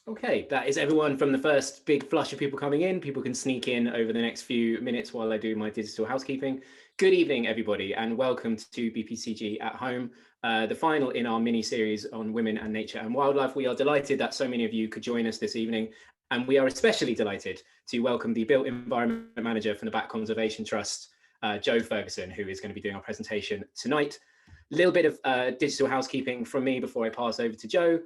Okay, that is everyone from the first big flush of people coming in. People can sneak in over the next few minutes while I do my digital housekeeping. Good evening, everybody, and welcome to BPCG At Home, the final in our mini-series on women and nature and wildlife. We are delighted that so many of you could join us this evening, and we are especially delighted to welcome the Built Environment Manager from the Bat Conservation Trust, Jo Ferguson, who is going to be doing our presentation tonight. A little bit of digital housekeeping from me before I pass over to Jo.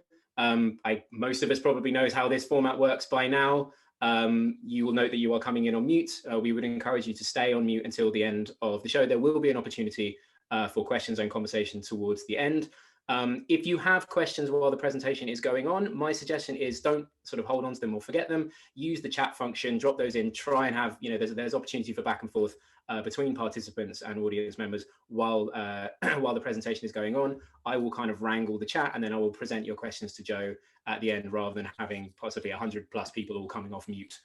Most of us probably knows how this format works by now. You will note that you are coming in on mute. We would encourage you to stay on mute until the end of the show. There will be an opportunity for questions and conversation towards the end. If you have questions while the presentation is going on, my suggestion is don't sort of hold on to them or forget them. Use the chat function, drop those in, try and have, there's opportunity for back and forth between participants and audience members while while the presentation is going on. I will kind of wrangle the chat and then I will present your questions to Jo at the end rather than having possibly 100+ people all coming off mute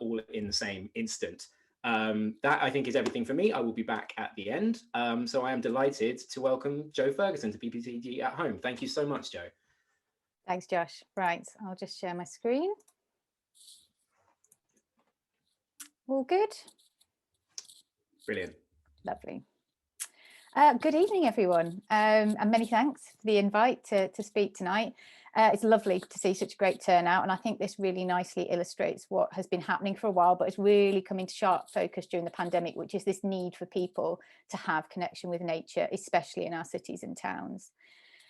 all in the same instant. That I think is everything for me. I will be back at the end. So I am delighted to welcome Jo Ferguson to BPCG At Home. Thank you so much, Jo. Thanks, Josh. Right, I'll just share my screen. All good? Brilliant. Lovely. Good evening, everyone, and many thanks for the invite to speak tonight. It's lovely to see such a great turnout, and I think this really nicely illustrates what has been happening for a while, but it's really coming to sharp focus during the pandemic, which is this need for people to have connection with nature, especially in our cities and towns.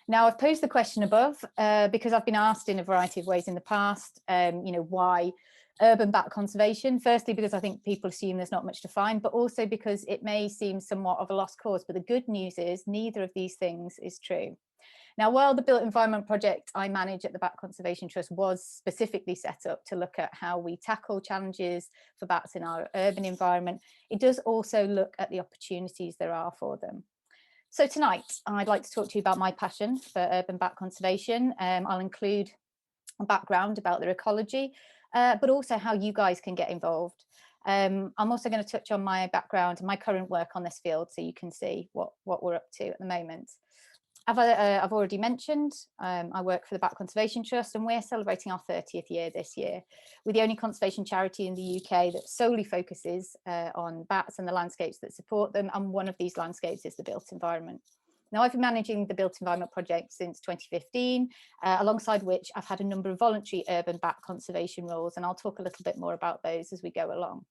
Now, I've posed the question above because I've been asked in a variety of ways in the past, why urban bat conservation? Firstly, because I think people assume there's not much to find, but also because it may seem somewhat of a lost cause. But the good news is neither of these things is true. Now, while the Built Environment project I manage at the Bat Conservation Trust was specifically set up to look at how we tackle challenges for bats in our urban environment, it does also look at the opportunities there are for them. So tonight, I'd like to talk to you about my passion for urban bat conservation. I'll include a background about their ecology, but also how you guys can get involved. I'm also going to touch on my background and my current work on this field so you can see what we're up to at the moment. I've already mentioned, I work for the Bat Conservation Trust and we're celebrating our 30th year this year. We're the only conservation charity in the UK that solely focuses on bats and the landscapes that support them, and one of these landscapes is the built environment. Now, I've been managing the Built Environment project since 2015, alongside which I've had a number of voluntary urban bat conservation roles, and I'll talk a little bit more about those as we go along.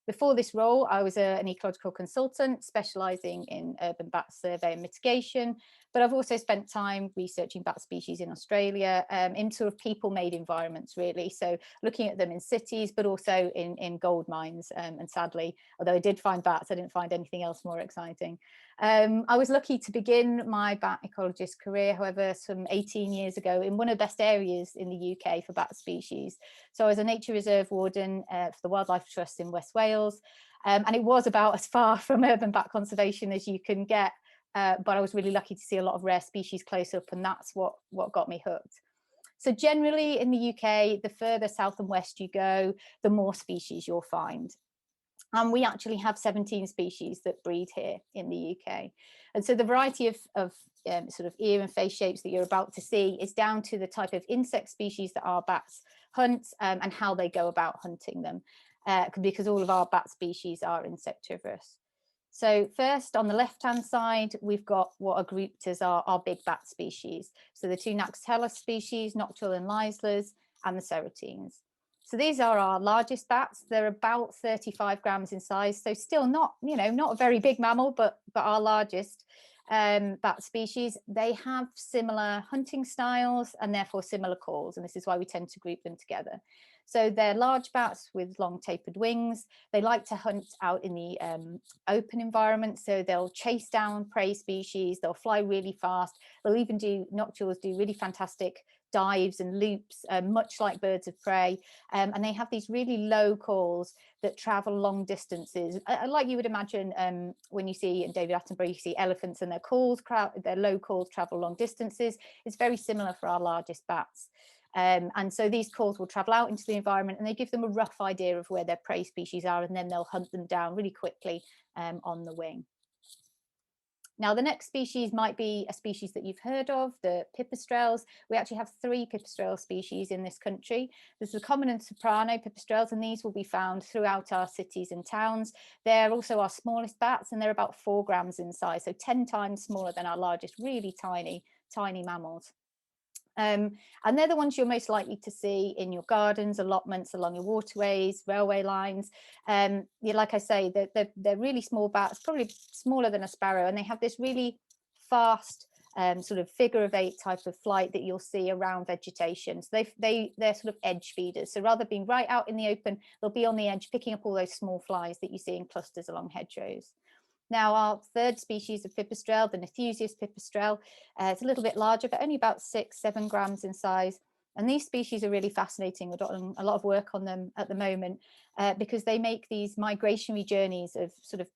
Before this role, I was an ecological consultant specialising in urban bat survey and mitigation, but I've also spent time researching bat species in Australia in sort of people-made environments, really. So looking at them in cities, but also in gold mines. And sadly, although I did find bats, I didn't find anything else more exciting. I was lucky to begin my bat ecologist career, however, some 18 years ago in one of the best areas in the UK for bat species. So I was a nature reserve warden for the Wildlife Trust in West Wales, and it was about as far from urban bat conservation as you can get, but I was really lucky to see a lot of rare species close up, and that's what got me hooked. So generally in the UK, the further south and west you go, the more species you'll find. And we actually have 17 species that breed here in the UK. And so the variety of sort of ear and face shapes that you're about to see is down to the type of insect species that our bats hunt and how they go about hunting them, because all of our bat species are insectivorous. So first, on the left-hand side, we've got what are grouped as our big bat species. So the two Naxtella species, noctule and liselers, and the serotines. So these are our largest bats. They're about 35 grams in size, so still not a very big mammal, but our largest bat species. They have similar hunting styles and therefore similar calls, and this is why we tend to group them together. So they're large bats with long tapered wings. They like to hunt out in the open environment, so they'll chase down prey species, they'll fly really fast, they'll even noctules do really fantastic dives and loops, much like birds of prey, and they have these really low calls that travel long distances, like you would imagine when you see in David Attenborough, you see elephants and their low calls travel long distances. It's very similar for our largest bats. And so these calls will travel out into the environment and they give them a rough idea of where their prey species are, and then they'll hunt them down really quickly on the wing. Now, the next species might be a species that you've heard of, the Pipistrelles. We actually have 3 Pipistrelle species in this country. There's the common and soprano Pipistrelles, and these will be found throughout our cities and towns. They're also our smallest bats, and they're about 4 grams in size, so 10 times smaller than our largest, really tiny mammals. And they're the ones you're most likely to see in your gardens, allotments, along your waterways, railway lines. Like I say, they're really small bats, probably smaller than a sparrow, and they have this really fast sort of figure of 8 type of flight that you'll see around vegetation. So they're sort of edge feeders. So rather than being right out in the open, they'll be on the edge, picking up all those small flies that you see in clusters along hedgerows. Now, our third species of Pipistrelle, the Nathesius Pipistrelle, it's a little bit larger, but only about 6-7 grams in size. And these species are really fascinating. We're doing a lot of work on them at the moment because they make these migratory journeys of sort of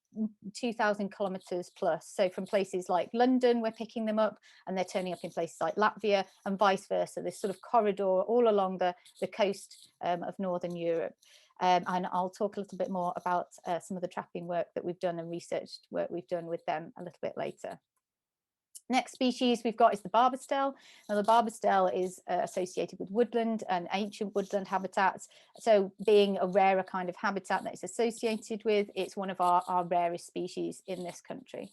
2,000 kilometers plus. So from places like London, we're picking them up, and they're turning up in places like Latvia, and vice versa, this sort of corridor all along the coast of Northern Europe. And I'll talk a little bit more about some of the trapping work that we've done and researched work we've done with them a little bit later. Next species we've got is the Barbastelle. Now, the Barbastelle is associated with woodland and ancient woodland habitats. So being a rarer kind of habitat that it's associated with, it's one of our rarest species in this country.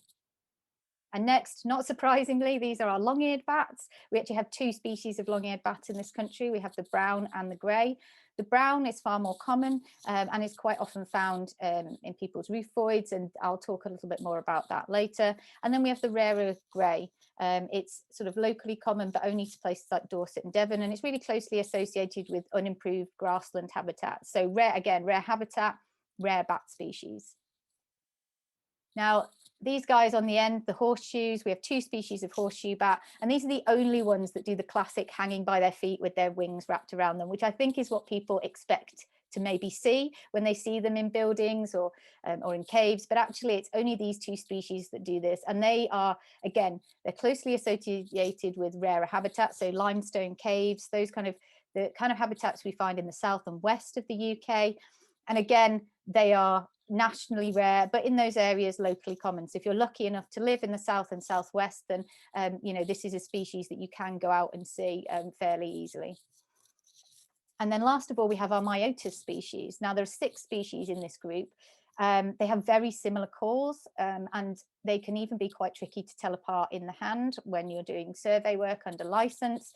And next, not surprisingly, these are our long-eared bats. We actually have 2 species of long-eared bat in this country. We have the brown and the grey. The brown is far more common and is quite often found in people's roof voids, and I'll talk a little bit more about that later. And then we have the rarer grey. It's sort of locally common, but only to places like Dorset and Devon, and it's really closely associated with unimproved grassland habitat. So rare habitat, rare bat species. Now, these guys on the end, the horseshoes, we have 2 species of horseshoe bat, and these are the only ones that do the classic hanging by their feet with their wings wrapped around them, which I think is what people expect to maybe see when they see them in buildings or in caves. But actually, it's only these 2 species that do this, and they are, again, they're closely associated with rarer habitats, so limestone caves, the kind of habitats we find in the south and west of the UK. And again, they are nationally rare, but in those areas locally common. So if you're lucky enough to live in the south and southwest, then this is a species that you can go out and see fairly easily. And then last of all, we have our Myotis species. Now, there are 6 species in this group. They have very similar calls, and they can even be quite tricky to tell apart in the hand when you're doing survey work under license.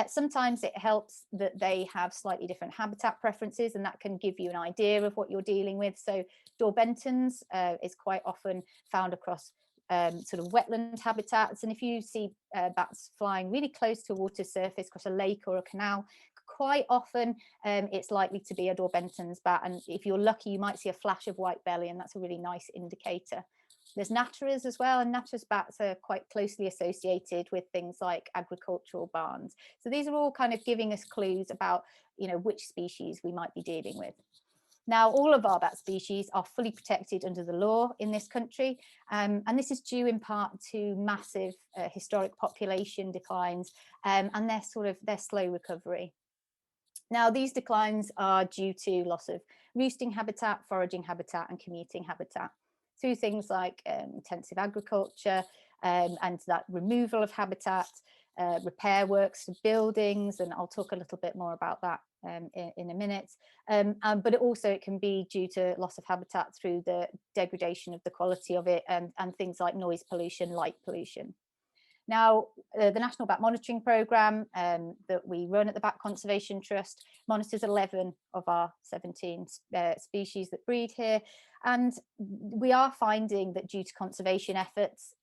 Sometimes it helps that they have slightly different habitat preferences, and that can give you an idea of what you're dealing with. So Daubenton's is quite often found across sort of wetland habitats, and if you see bats flying really close to a water surface across a lake or a canal, quite often it's likely to be a Daubenton's bat, and if you're lucky you might see a flash of white belly, and that's a really nice indicator. There's Natteras as well, and Natteras bats are quite closely associated with things like agricultural barns. So these are all kind of giving us clues about which species we might be dealing with. Now, all of our bat species are fully protected under the law in this country, and this is due in part to massive historic population declines and their slow recovery. Now, these declines are due to loss of roosting habitat, foraging habitat, and commuting habitat through things like intensive agriculture and that removal of habitat, repair works to buildings, and I'll talk a little bit more about that in a minute. But it can be due to loss of habitat through the degradation of the quality of it and things like noise pollution, light pollution. Now, the National Bat Monitoring Programme that we run at the Bat Conservation Trust monitors 11 of our 17 species that breed here. And we are finding that due to conservation efforts,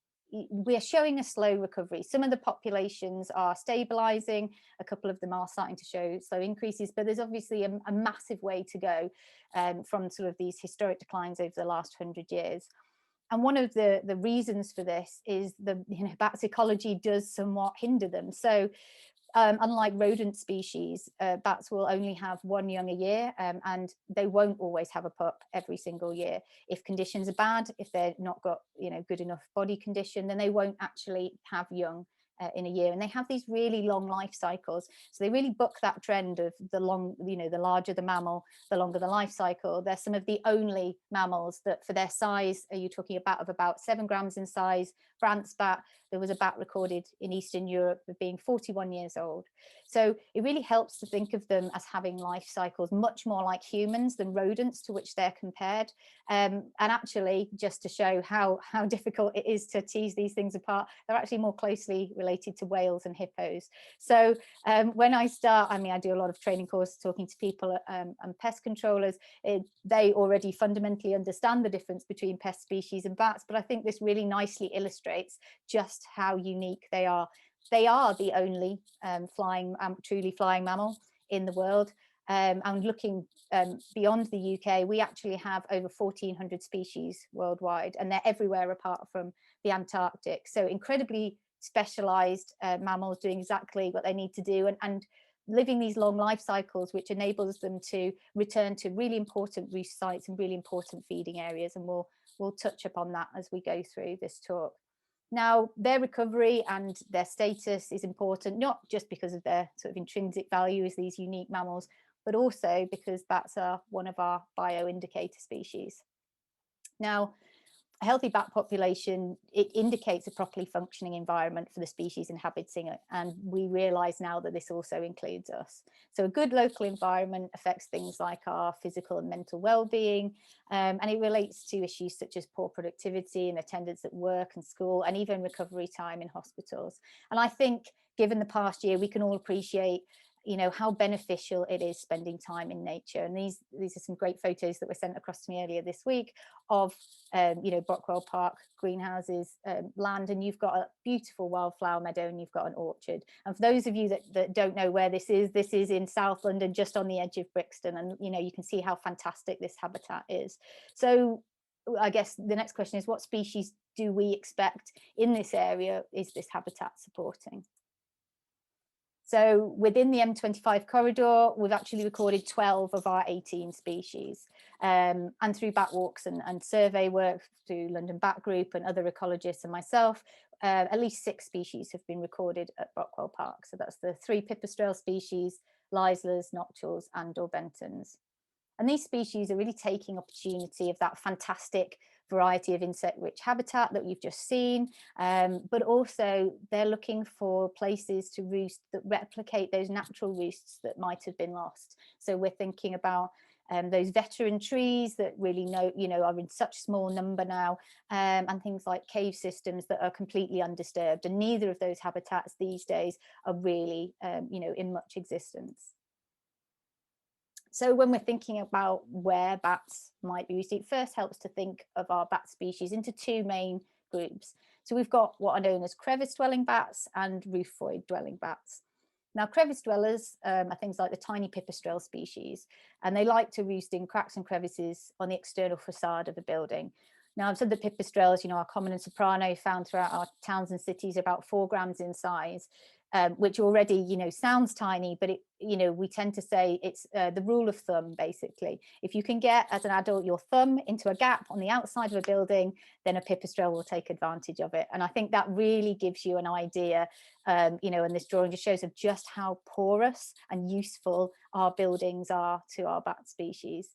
we are showing a slow recovery. Some of the populations are stabilising, a couple of them are starting to show slow increases, but there's obviously a massive way to go from sort of these historic declines over the last 100 years. And one of the reasons for this is bats' ecology does somewhat hinder them. So unlike rodent species, bats will only have 1 young a year, and they won't always have a pup every single year. If conditions are bad, if they're not got good enough body condition, then they won't actually have young in a year, and they have these really long life cycles. So they really buck that trend of the larger the mammal, the longer the life cycle. They're some of the only mammals that, for their size, are you talking about 7 grams in size, France bat, there was a bat recorded in Eastern Europe of being 41 years old. So it really helps to think of them as having life cycles much more like humans than rodents to which they're compared. And actually, just to show how difficult it is to tease these things apart, they're actually more closely related to whales and hippos. So when I start, I mean, I do a lot of training courses talking to people and pest controllers. They already fundamentally understand the difference between pest species and bats, but I think this really nicely illustrates just how unique they are. They are the only truly flying mammal in the world. And looking beyond the UK, we actually have over 1,400 species worldwide, and they're everywhere apart from the Antarctic. So incredibly specialized mammals doing exactly what they need to do, and living these long life cycles, which enables them to return to really important roost sites and really important feeding areas. And we'll touch upon that as we go through this talk. Now, their recovery and their status is important, not just because of their sort of intrinsic value as these unique mammals, but also because bats are one of our bioindicator species. Now, a healthy bat population, it indicates a properly functioning environment for the species inhabiting it. And we realize now that this also includes us. So a good local environment affects things like our physical and mental well-being. And it relates to issues such as poor productivity and attendance at work and school, and even recovery time in hospitals. And I think given the past year, we can all appreciate how beneficial it is spending time in nature. And these are some great photos that were sent across to me earlier this week of, Brockwell Park greenhouses, land, and you've got a beautiful wildflower meadow and you've got an orchard. And for those of you that don't know where this is in South London, just on the edge of Brixton. And, you can see how fantastic this habitat is. So I guess the next question is, what species do we expect in this area is this habitat supporting? So within the M25 corridor, we've actually recorded 12 of our 18 species. And through bat walks and survey work through London Bat Group and other ecologists and myself, at least 6 species have been recorded at Brockwell Park. So that's the 3 Pipistrelle species, Lisellas, Noctules, and or Bentons. And these species are really taking opportunity of that fantastic variety of insect-rich habitat that you've just seen, but also they're looking for places to roost that replicate those natural roosts that might have been lost. So we're thinking about those veteran trees that really are in such small number now, and things like cave systems that are completely undisturbed. And neither of those habitats these days are really, in much existence. So when we're thinking about where bats might be roosting, it first helps to think of our bat species into 2 main groups. So we've got what are known as crevice dwelling bats and roof void dwelling bats. Now, crevice dwellers are things like the tiny Pipistrelle species, and they like to roost in cracks and crevices on the external facade of a building. Now, I've said that Pipistrelles, are common and soprano, found throughout our towns and cities, about 4 grams in size, which already, sounds tiny, but we tend to say it's the rule of thumb, basically. If you can get, as an adult, your thumb into a gap on the outside of a building, then a Pipistrelle will take advantage of it. And I think that really gives you an idea, and this drawing just shows of just how porous and useful our buildings are to our bat species.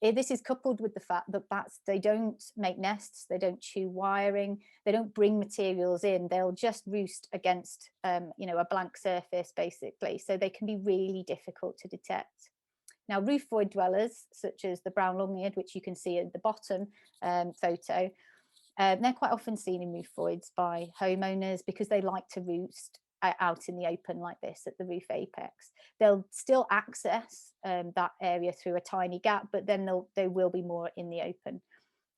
This is coupled with the fact that bats, they don't make nests, they don't chew wiring, they don't bring materials in, they'll just roost against a blank surface, basically, so they can be really difficult to detect. Now, roof void dwellers, such as the brown long-eared, which you can see at the bottom photo, they're quite often seen in roof voids by homeowners because they like to roost out in the open like this at the roof apex. They'll still access that area through a tiny gap, but then they will be more in the open.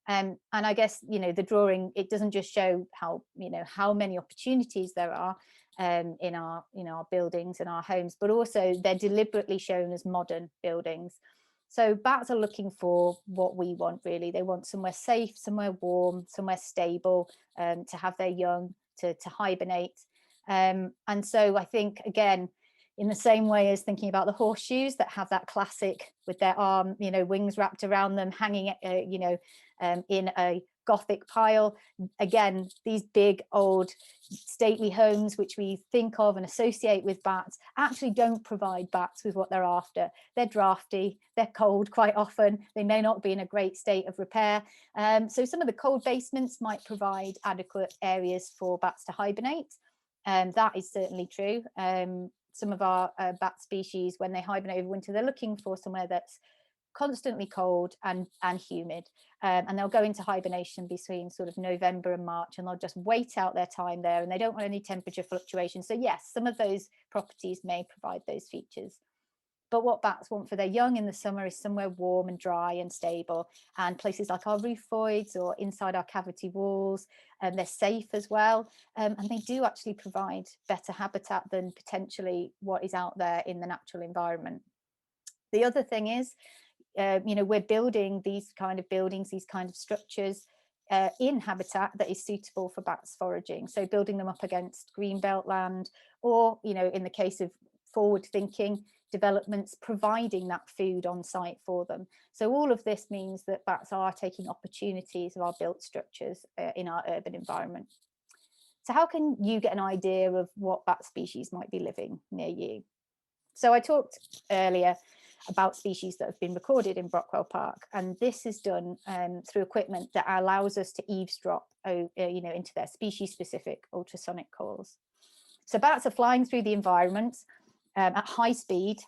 And I guess, the drawing, it doesn't just show how many opportunities there are in our buildings and our homes, but also they're deliberately shown as modern buildings. So bats are looking for what we want, really. They want somewhere safe, somewhere warm, somewhere stable, to have their young, to hibernate. And so I think, again, in the same way as thinking about the horseshoes that have that classic with their arm, wings wrapped around them, hanging, in a Gothic pile. Again, these big old stately homes which we think of and associate with bats actually don't provide bats with what they're after. They're drafty, they're cold quite often, they may not be in a great state of repair. So some of the cold basements might provide adequate areas for bats to hibernate. That is certainly true. Some of our bat species, when they hibernate over winter, they're looking for somewhere that's constantly cold and humid, and they'll go into hibernation between sort of November and March, and they'll just wait out their time there, and they don't want any temperature fluctuation. So yes, some of those properties may provide those features, but what bats want for their young in the summer is somewhere warm and dry and stable, and places like our roof voids or inside our cavity walls, and they're safe as well, and they do actually provide better habitat than potentially what is out there in the natural environment. The other thing is, we're building these kind of buildings, these kind of structures in habitat that is suitable for bats foraging. So building them up against greenbelt land, or, in the case of forward thinking developments, providing that food on site for them. So all of this means that bats are taking opportunities of our built structures in our urban environment. So how can you get an idea of what bat species might be living near you? So I talked earlier about species that have been recorded in Brockwell Park, and this is done through equipment that allows us to eavesdrop into their species-specific ultrasonic calls. So bats are flying through the environment at high speed,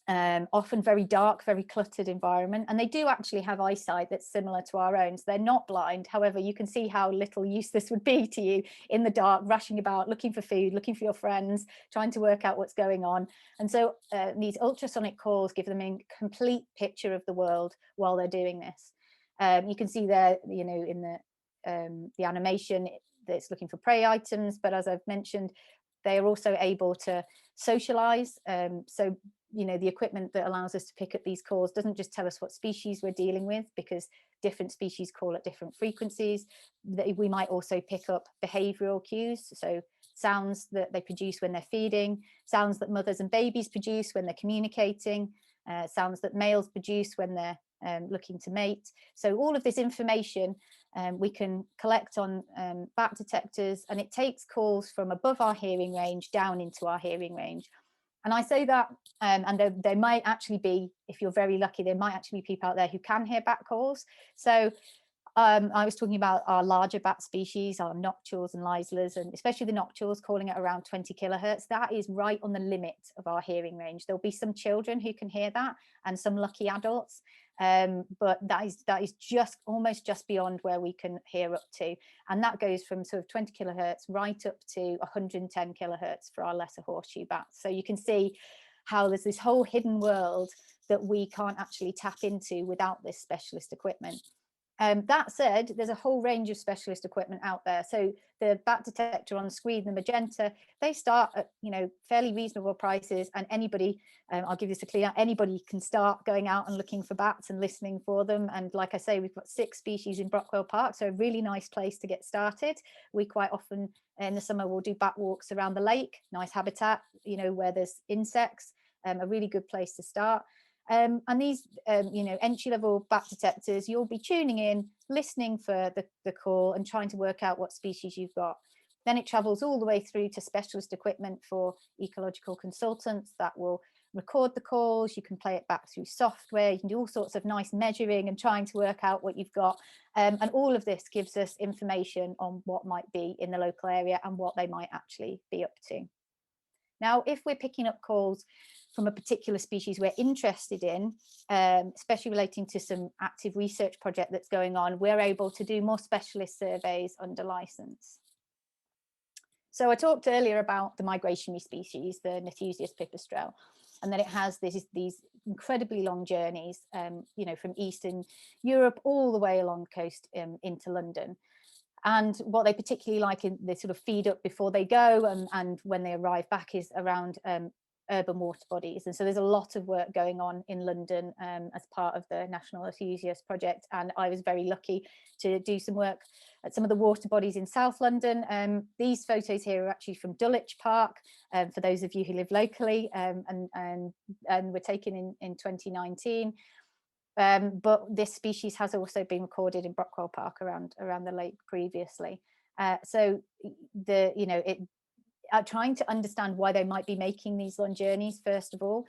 often very dark, very cluttered environment, and they do actually have eyesight that's similar to our own, so they're not blind. However, you can see how little use this would be to you in the dark, rushing about, looking for food, looking for your friends, trying to work out what's going on. And so these ultrasonic calls give them a complete picture of the world while they're doing this. You can see there, in the animation, that's looking for prey items, but as I've mentioned, they are also able to socialize. So the equipment that allows us to pick up these calls doesn't just tell us what species we're dealing with, because different species call at different frequencies. We might also pick up behavioral cues, so sounds that they produce when they're feeding, sounds that mothers and babies produce when they're communicating, sounds that males produce when they're looking to mate. So all of this information we can collect on bat detectors, and it takes calls from above our hearing range down into our hearing range. And I say that, and there might actually be, if you're very lucky, there might actually be people out there who can hear bat calls. So I was talking about our larger bat species, our noctules and liselers, and especially the noctules calling at around 20 kilohertz. That is right on the limit of our hearing range. There'll be some children who can hear that, and some lucky adults, but that is just almost just beyond where we can hear up to, and that goes from sort of 20 kilohertz right up to 110 kilohertz for our lesser horseshoe bats. So you can see how there's this whole hidden world that we can't actually tap into without this specialist equipment. That said, there's a whole range of specialist equipment out there. So the bat detector on screen, the magenta, they start at fairly reasonable prices, and anybody, I'll give this a clear, anybody can start going out and looking for bats and listening for them. And like I say, we've got 6 species in Brockwell Park, so a really nice place to get started. We quite often in the summer will do bat walks around the lake, nice habitat, where there's insects, a really good place to start. And these, entry-level bat detectors, you'll be tuning in, listening for the call and trying to work out what species you've got. Then it travels all the way through to specialist equipment for ecological consultants that will record the calls. You can play it back through software. You can do all sorts of nice measuring and trying to work out what you've got. And all of this gives us information on what might be in the local area and what they might actually be up to. Now, if we're picking up calls from a particular species we're interested in, especially relating to some active research project that's going on, we're able to do more specialist surveys under license. So I talked earlier about the migratory species, the Nathesius Pipistrelle, and that it has these incredibly long journeys, from Eastern Europe all the way along the coast into London. And what they particularly like, they sort of feed up before they go, and when they arrive back, is around urban water bodies. And so there's a lot of work going on in London as part of the National Nathesius project. And I was very lucky to do some work at some of the water bodies in South London. These photos here are actually from Dulwich Park, for those of you who live locally, and were taken in 2019. but this species has also been recorded in Brockwell Park around the lake previously. So trying to understand why they might be making these long journeys, first of all,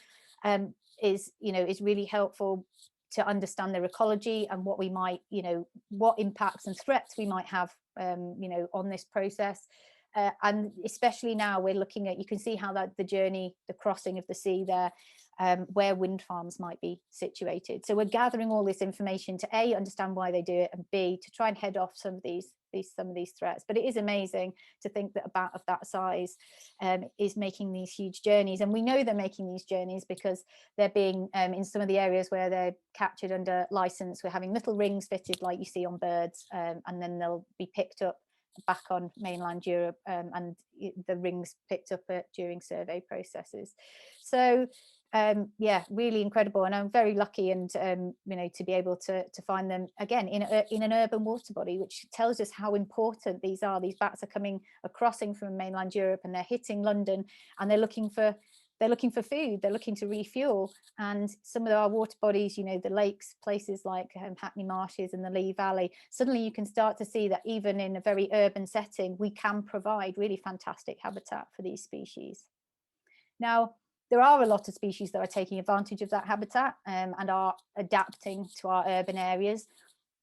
is really helpful to understand their ecology and what we might, what impacts and threats we might have, on this process. And especially now we're looking at, you can see how that the journey, the crossing of the sea there, where wind farms might be situated. So we're gathering all this information to A, understand why they do it, and B, to try and head off some of these threats. But it is amazing to think that a bat of that size is making these huge journeys. And we know they're making these journeys because they're being, in some of the areas where they're captured under license, we're having little rings fitted like you see on birds, and then they'll be picked up back on mainland Europe, and the rings picked up during survey processes. So yeah, really incredible, and I'm very lucky and to be able to find them again in an urban water body, which tells us how important these are. These bats are crossing from mainland Europe, and they're hitting London, and they're looking for food, they're looking to refuel. And some of our water bodies, the lakes, places like Hackney Marshes and the Lee Valley, suddenly you can start to see that even in a very urban setting, we can provide really fantastic habitat for these species. Now, there are a lot of species that are taking advantage of that habitat and are adapting to our urban areas.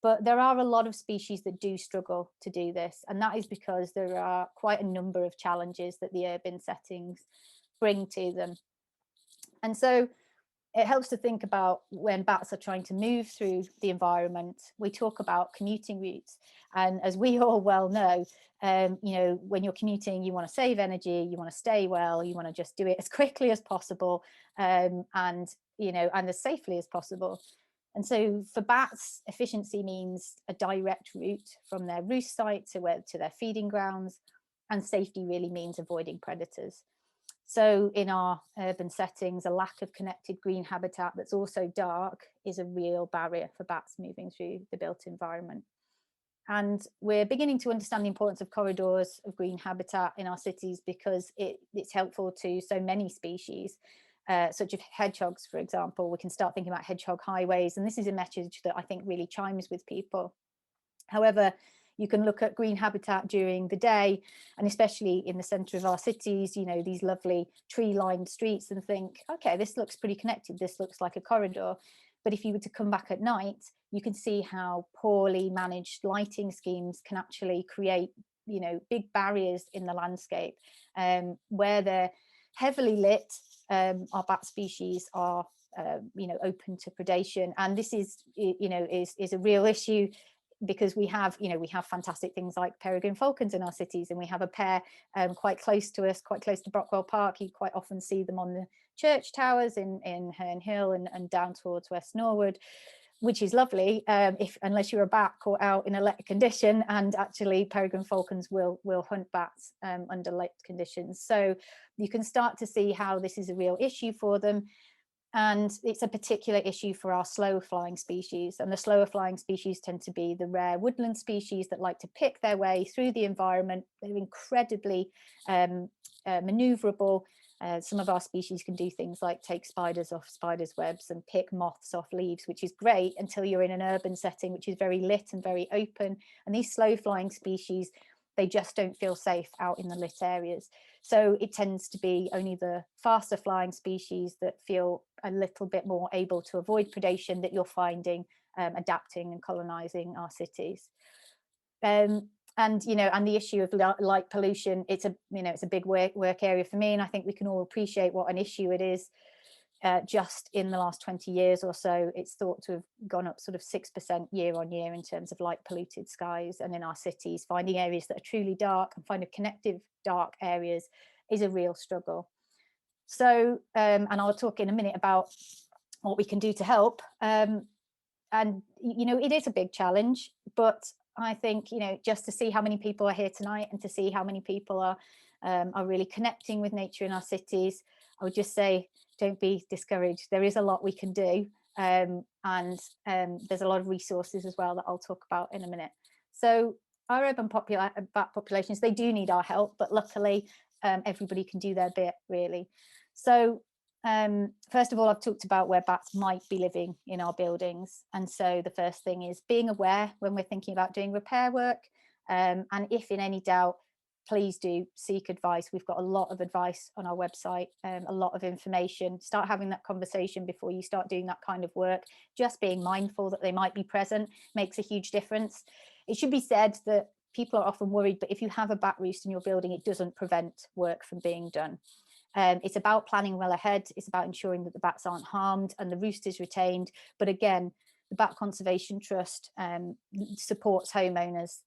But there are a lot of species that do struggle to do this. And that is because there are quite a number of challenges that the urban settings bring to them. And so it helps to think about when bats are trying to move through the environment. We talk about commuting routes. And as we all well know, when you're commuting, you want to save energy, you want to stay well, you want to just do it as quickly as possible, and as safely as possible. And so for bats, efficiency means a direct route from their roost site to their feeding grounds, and safety really means avoiding predators. So in our urban settings, a lack of connected green habitat that's also dark is a real barrier for bats moving through the built environment. And we're beginning to understand the importance of corridors of green habitat in our cities because it's helpful to so many species, such as hedgehogs, for example. We can start thinking about hedgehog highways, and this is a message that I think really chimes with people. However, you can look at green habitat during the day, and especially in the centre of our cities, these lovely tree-lined streets, and think, okay, this looks pretty connected, this looks like a corridor. But if you were to come back at night, you can see how poorly managed lighting schemes can actually create, big barriers in the landscape. Where they're heavily lit, our bat species are, open to predation, and this is a real issue. Because we have fantastic things like peregrine falcons in our cities, and we have a pair quite close to us, quite close to Brockwell Park. You quite often see them on the church towers in Herne Hill and down towards West Norwood, which is lovely, unless you're a bat caught out in a let condition. And actually, peregrine falcons will hunt bats under let conditions. So you can start to see how this is a real issue for them. And it's a particular issue for our slower flying species. And the slower flying species tend to be the rare woodland species that like to pick their way through the environment. They're incredibly maneuverable. Some of our species can do things like take spiders off spiders' webs and pick moths off leaves, which is great until you're in an urban setting, which is very lit and very open. And these slow flying species, they just don't feel safe out in the lit areas. So it tends to be only the faster flying species that feel a little bit more able to avoid predation that you're finding adapting and colonizing our cities. And the issue of light pollution, it's a big work area for me, and I think we can all appreciate what an issue it is. Just in the last 20 years or so, it's thought to have gone up sort of 6% year on year in terms of light polluted skies. And in our cities, finding areas that are truly dark and finding connective dark areas is a real struggle. So, and I'll talk in a minute about what we can do to help. And, it is a big challenge, but I think, just to see how many people are here tonight and to see how many people are really connecting with nature in our cities, I would just say, don't be discouraged. There is a lot we can do, and there's a lot of resources as well that I'll talk about in a minute. So our urban bat populations, they do need our help, but luckily everybody can do their bit, really. So first of all, I've talked about where bats might be living in our buildings. And so the first thing is being aware when we're thinking about doing repair work. And if in any doubt, please do seek advice. We've got a lot of advice on our website, a lot of information. Start having that conversation before you start doing that kind of work. Just being mindful that they might be present makes a huge difference. It should be said that people are often worried, but if you have a bat roost in your building, it doesn't prevent work from being done. It's about planning well ahead. It's about ensuring that the bats aren't harmed and the roost is retained. But again, the Bat Conservation Trust supports homeowners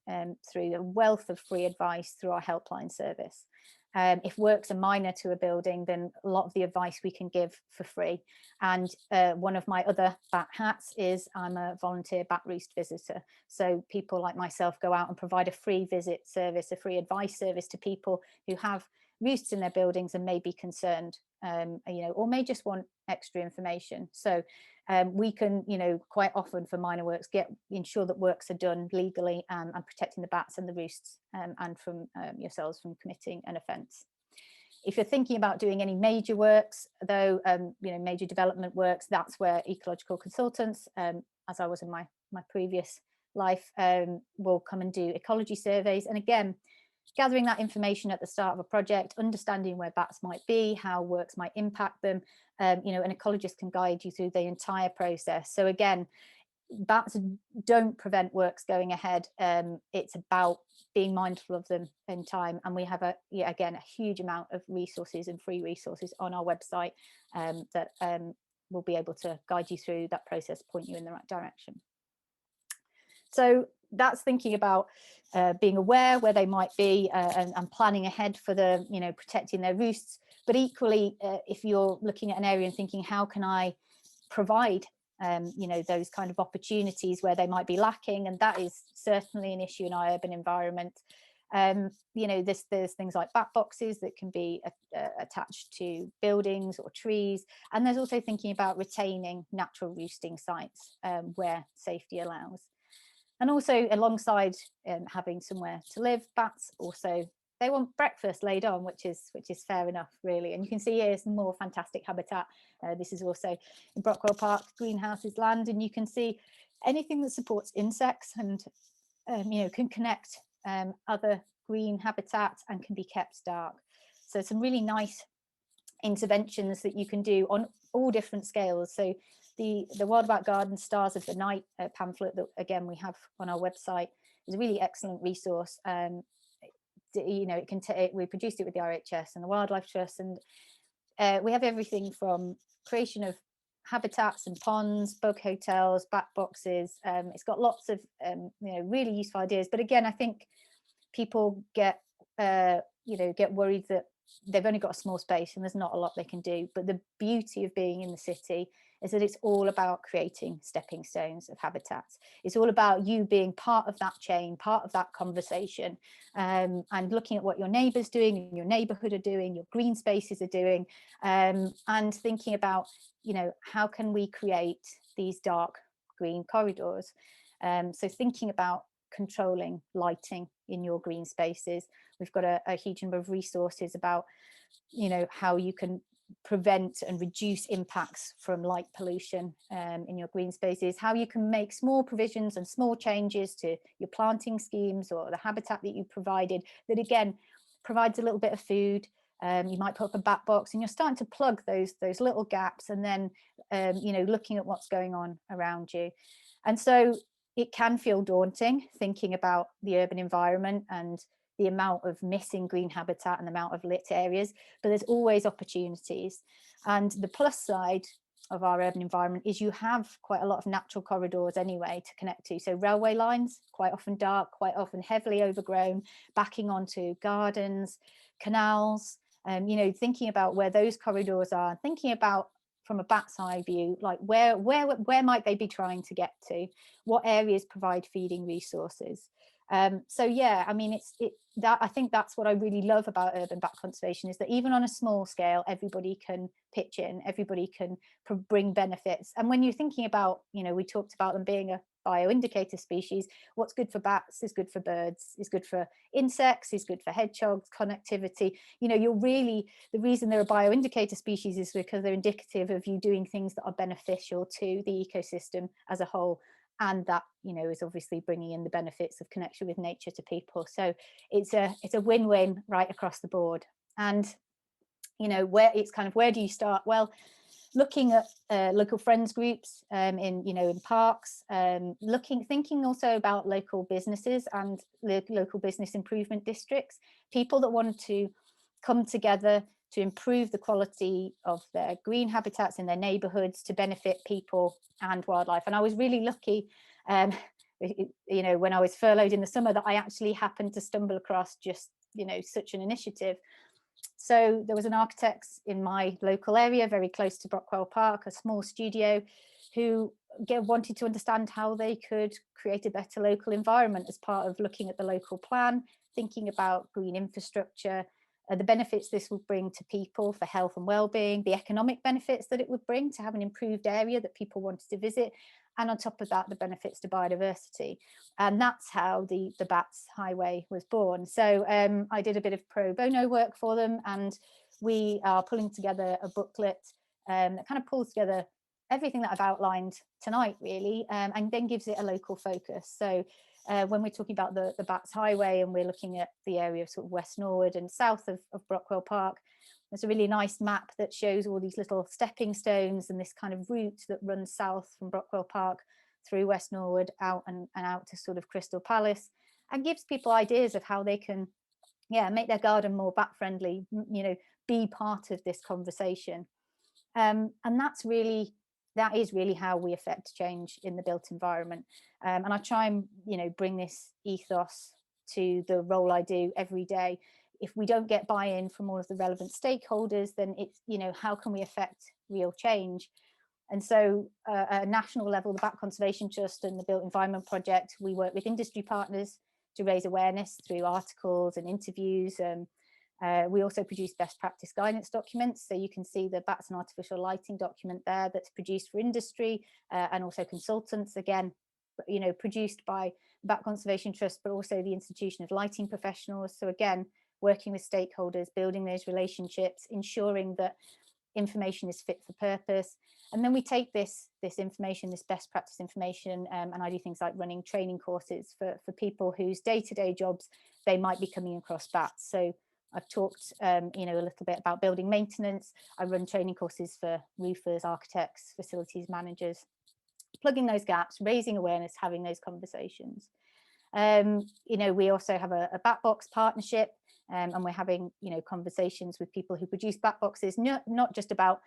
through a wealth of free advice through our helpline service. If works are minor to a building, then a lot of the advice we can give for free. And one of my other bat hats is I'm a volunteer bat roost visitor. So people like myself go out and provide a free visit service, a free advice service to people who have roosts in their buildings and may be concerned, or may just want extra information. So we can, quite often for minor works, ensure that works are done legally and protecting the bats and the roosts and from yourselves from committing an offence. If you're thinking about doing any major works, though, major development works, that's where ecological consultants, as I was in my previous life, will come and do ecology surveys. And again, gathering that information at the start of a project, understanding where bats might be, how works might impact them, an ecologist can guide you through the entire process. So again, bats don't prevent works going ahead. It's about being mindful of them in time. And we have a huge amount of resources and free resources on our website that will be able to guide you through that process, point you in the right direction. So that's thinking about being aware where they might be and planning ahead for the, protecting their roosts. But equally, if you're looking at an area and thinking, how can I provide, those kind of opportunities where they might be lacking? And that is certainly an issue in our urban environment. There's things like bat boxes that can be attached to buildings or trees. And there's also thinking about retaining natural roosting sites where safety allows. And also alongside having somewhere to live, bats also, they want breakfast laid on, which is fair enough, really. And you can see here some more fantastic habitat. This is also in Brockwell Park, greenhouses land, and you can see anything that supports insects and can connect other green habitat and can be kept dark. So some really nice interventions that you can do on all different scales. So the Wild Bat Garden Stars of the Night pamphlet that again we have on our website is a really excellent resource. We produced it with the RHS and the Wildlife Trust, and we have everything from creation of habitats and ponds, bug hotels, bat boxes. It's got lots of really useful ideas. But again, I think people get worried that they've only got a small space and there's not a lot they can do. But the beauty of being in the city is that it's all about creating stepping stones of habitats. It's all about you being part of that chain, part of that conversation, and looking at what your neighbours doing and your neighbourhood are doing, your green spaces are doing, and thinking about, how can we create these dark green corridors? So thinking about controlling lighting in your green spaces. We've got a huge number of resources about, how you can prevent and reduce impacts from light pollution in your green spaces, how you can make small provisions and small changes to your planting schemes or the habitat that you provided that again provides a little bit of food. You might put up a bat box and you're starting to plug those little gaps, and then looking at what's going on around you. And so it can feel daunting thinking about the urban environment and the amount of missing green habitat and the amount of lit areas, but there's always opportunities. And the plus side of our urban environment is you have quite a lot of natural corridors anyway to connect to. So railway lines, quite often dark, quite often heavily overgrown, backing onto gardens, canals, thinking about where those corridors are, thinking about from a bat's eye view, like where might they be trying to get to? What areas provide feeding resources? So yeah, I mean, I think that's what I really love about urban bat conservation, is that even on a small scale, everybody can pitch in, everybody can bring benefits. And when you're thinking about, we talked about them being bioindicator species. What's good for bats is good for birds, is good for insects, is good for hedgehogs, connectivity. You know, you're really, the reason there are bioindicator species is because they're indicative of you doing things that are beneficial to the ecosystem as a whole. And that, you know, is obviously bringing in the benefits of connection with nature to people. So it's a win-win right across the board. And, you know, where do you start? Well, looking at local friends groups in parks, thinking also about local businesses and local business improvement districts, people that want to come together to improve the quality of their green habitats in their neighborhoods to benefit people and wildlife. And I was really lucky, you know, when I was furloughed in the summer, that I actually happened to stumble across just, you know, such an initiative. So there was an architect in my local area, very close to Brockwell Park, a small studio, who wanted to understand how they could create a better local environment as part of looking at the local plan, thinking about green infrastructure, the benefits this would bring to people for health and well-being, the economic benefits that it would bring to have an improved area that people wanted to visit, and on top of that, the benefits to biodiversity. And that's how the Bats Highway was born. So I did a bit of pro bono work for them, and we are pulling together a booklet that kind of pulls together everything that I've outlined tonight, really, and then gives it a local focus. So when we're talking about the Bats Highway and we're looking at the area of sort of West Norwood and south of Brockwell Park, there's a really nice map that shows all these little stepping stones and this kind of route that runs south from Brockwell Park through West Norwood out and out to sort of Crystal Palace, and gives people ideas of how they can, make their garden more bat friendly, you know, be part of this conversation. And that is really how we affect change in the built environment. And I try and, you know, bring this ethos to the role I do every day. If we don't get buy-in from all of the relevant stakeholders, then it's, you know, how can we affect real change? And so at a national level, the Bat Conservation Trust and the Built Environment Project, we work with industry partners to raise awareness through articles and interviews. We also produce best practice guidance documents. So you can see the Batson artificial lighting document there that's produced for industry and also consultants, again, you know, produced by the Bat Conservation Trust, but also the Institution of Lighting Professionals. So again, working with stakeholders, building those relationships, ensuring that information is fit for purpose. And then we take this information, this best practice information, and I do things like running training courses for people whose day-to-day jobs, they might be coming across bats. So I've talked, you know, a little bit about building maintenance. I run training courses for roofers, architects, facilities managers, plugging those gaps, raising awareness, having those conversations. You know, we also have a bat box partnership, and we're having, you know, conversations with people who produce bat boxes, not just about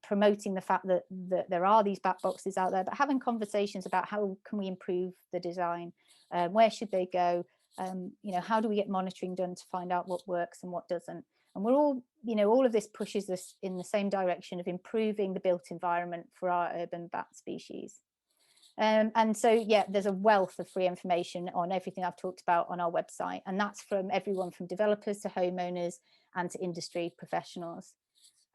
promoting the fact that there are these bat boxes out there, but having conversations about how can we improve the design, where should they go, you know, how do we get monitoring done to find out what works and what doesn't. And we're all, you know, all of this pushes us in the same direction of improving the built environment for our urban bat species. And so, yeah, there's a wealth of free information on everything I've talked about on our website. And that's from everyone from developers to homeowners and to industry professionals.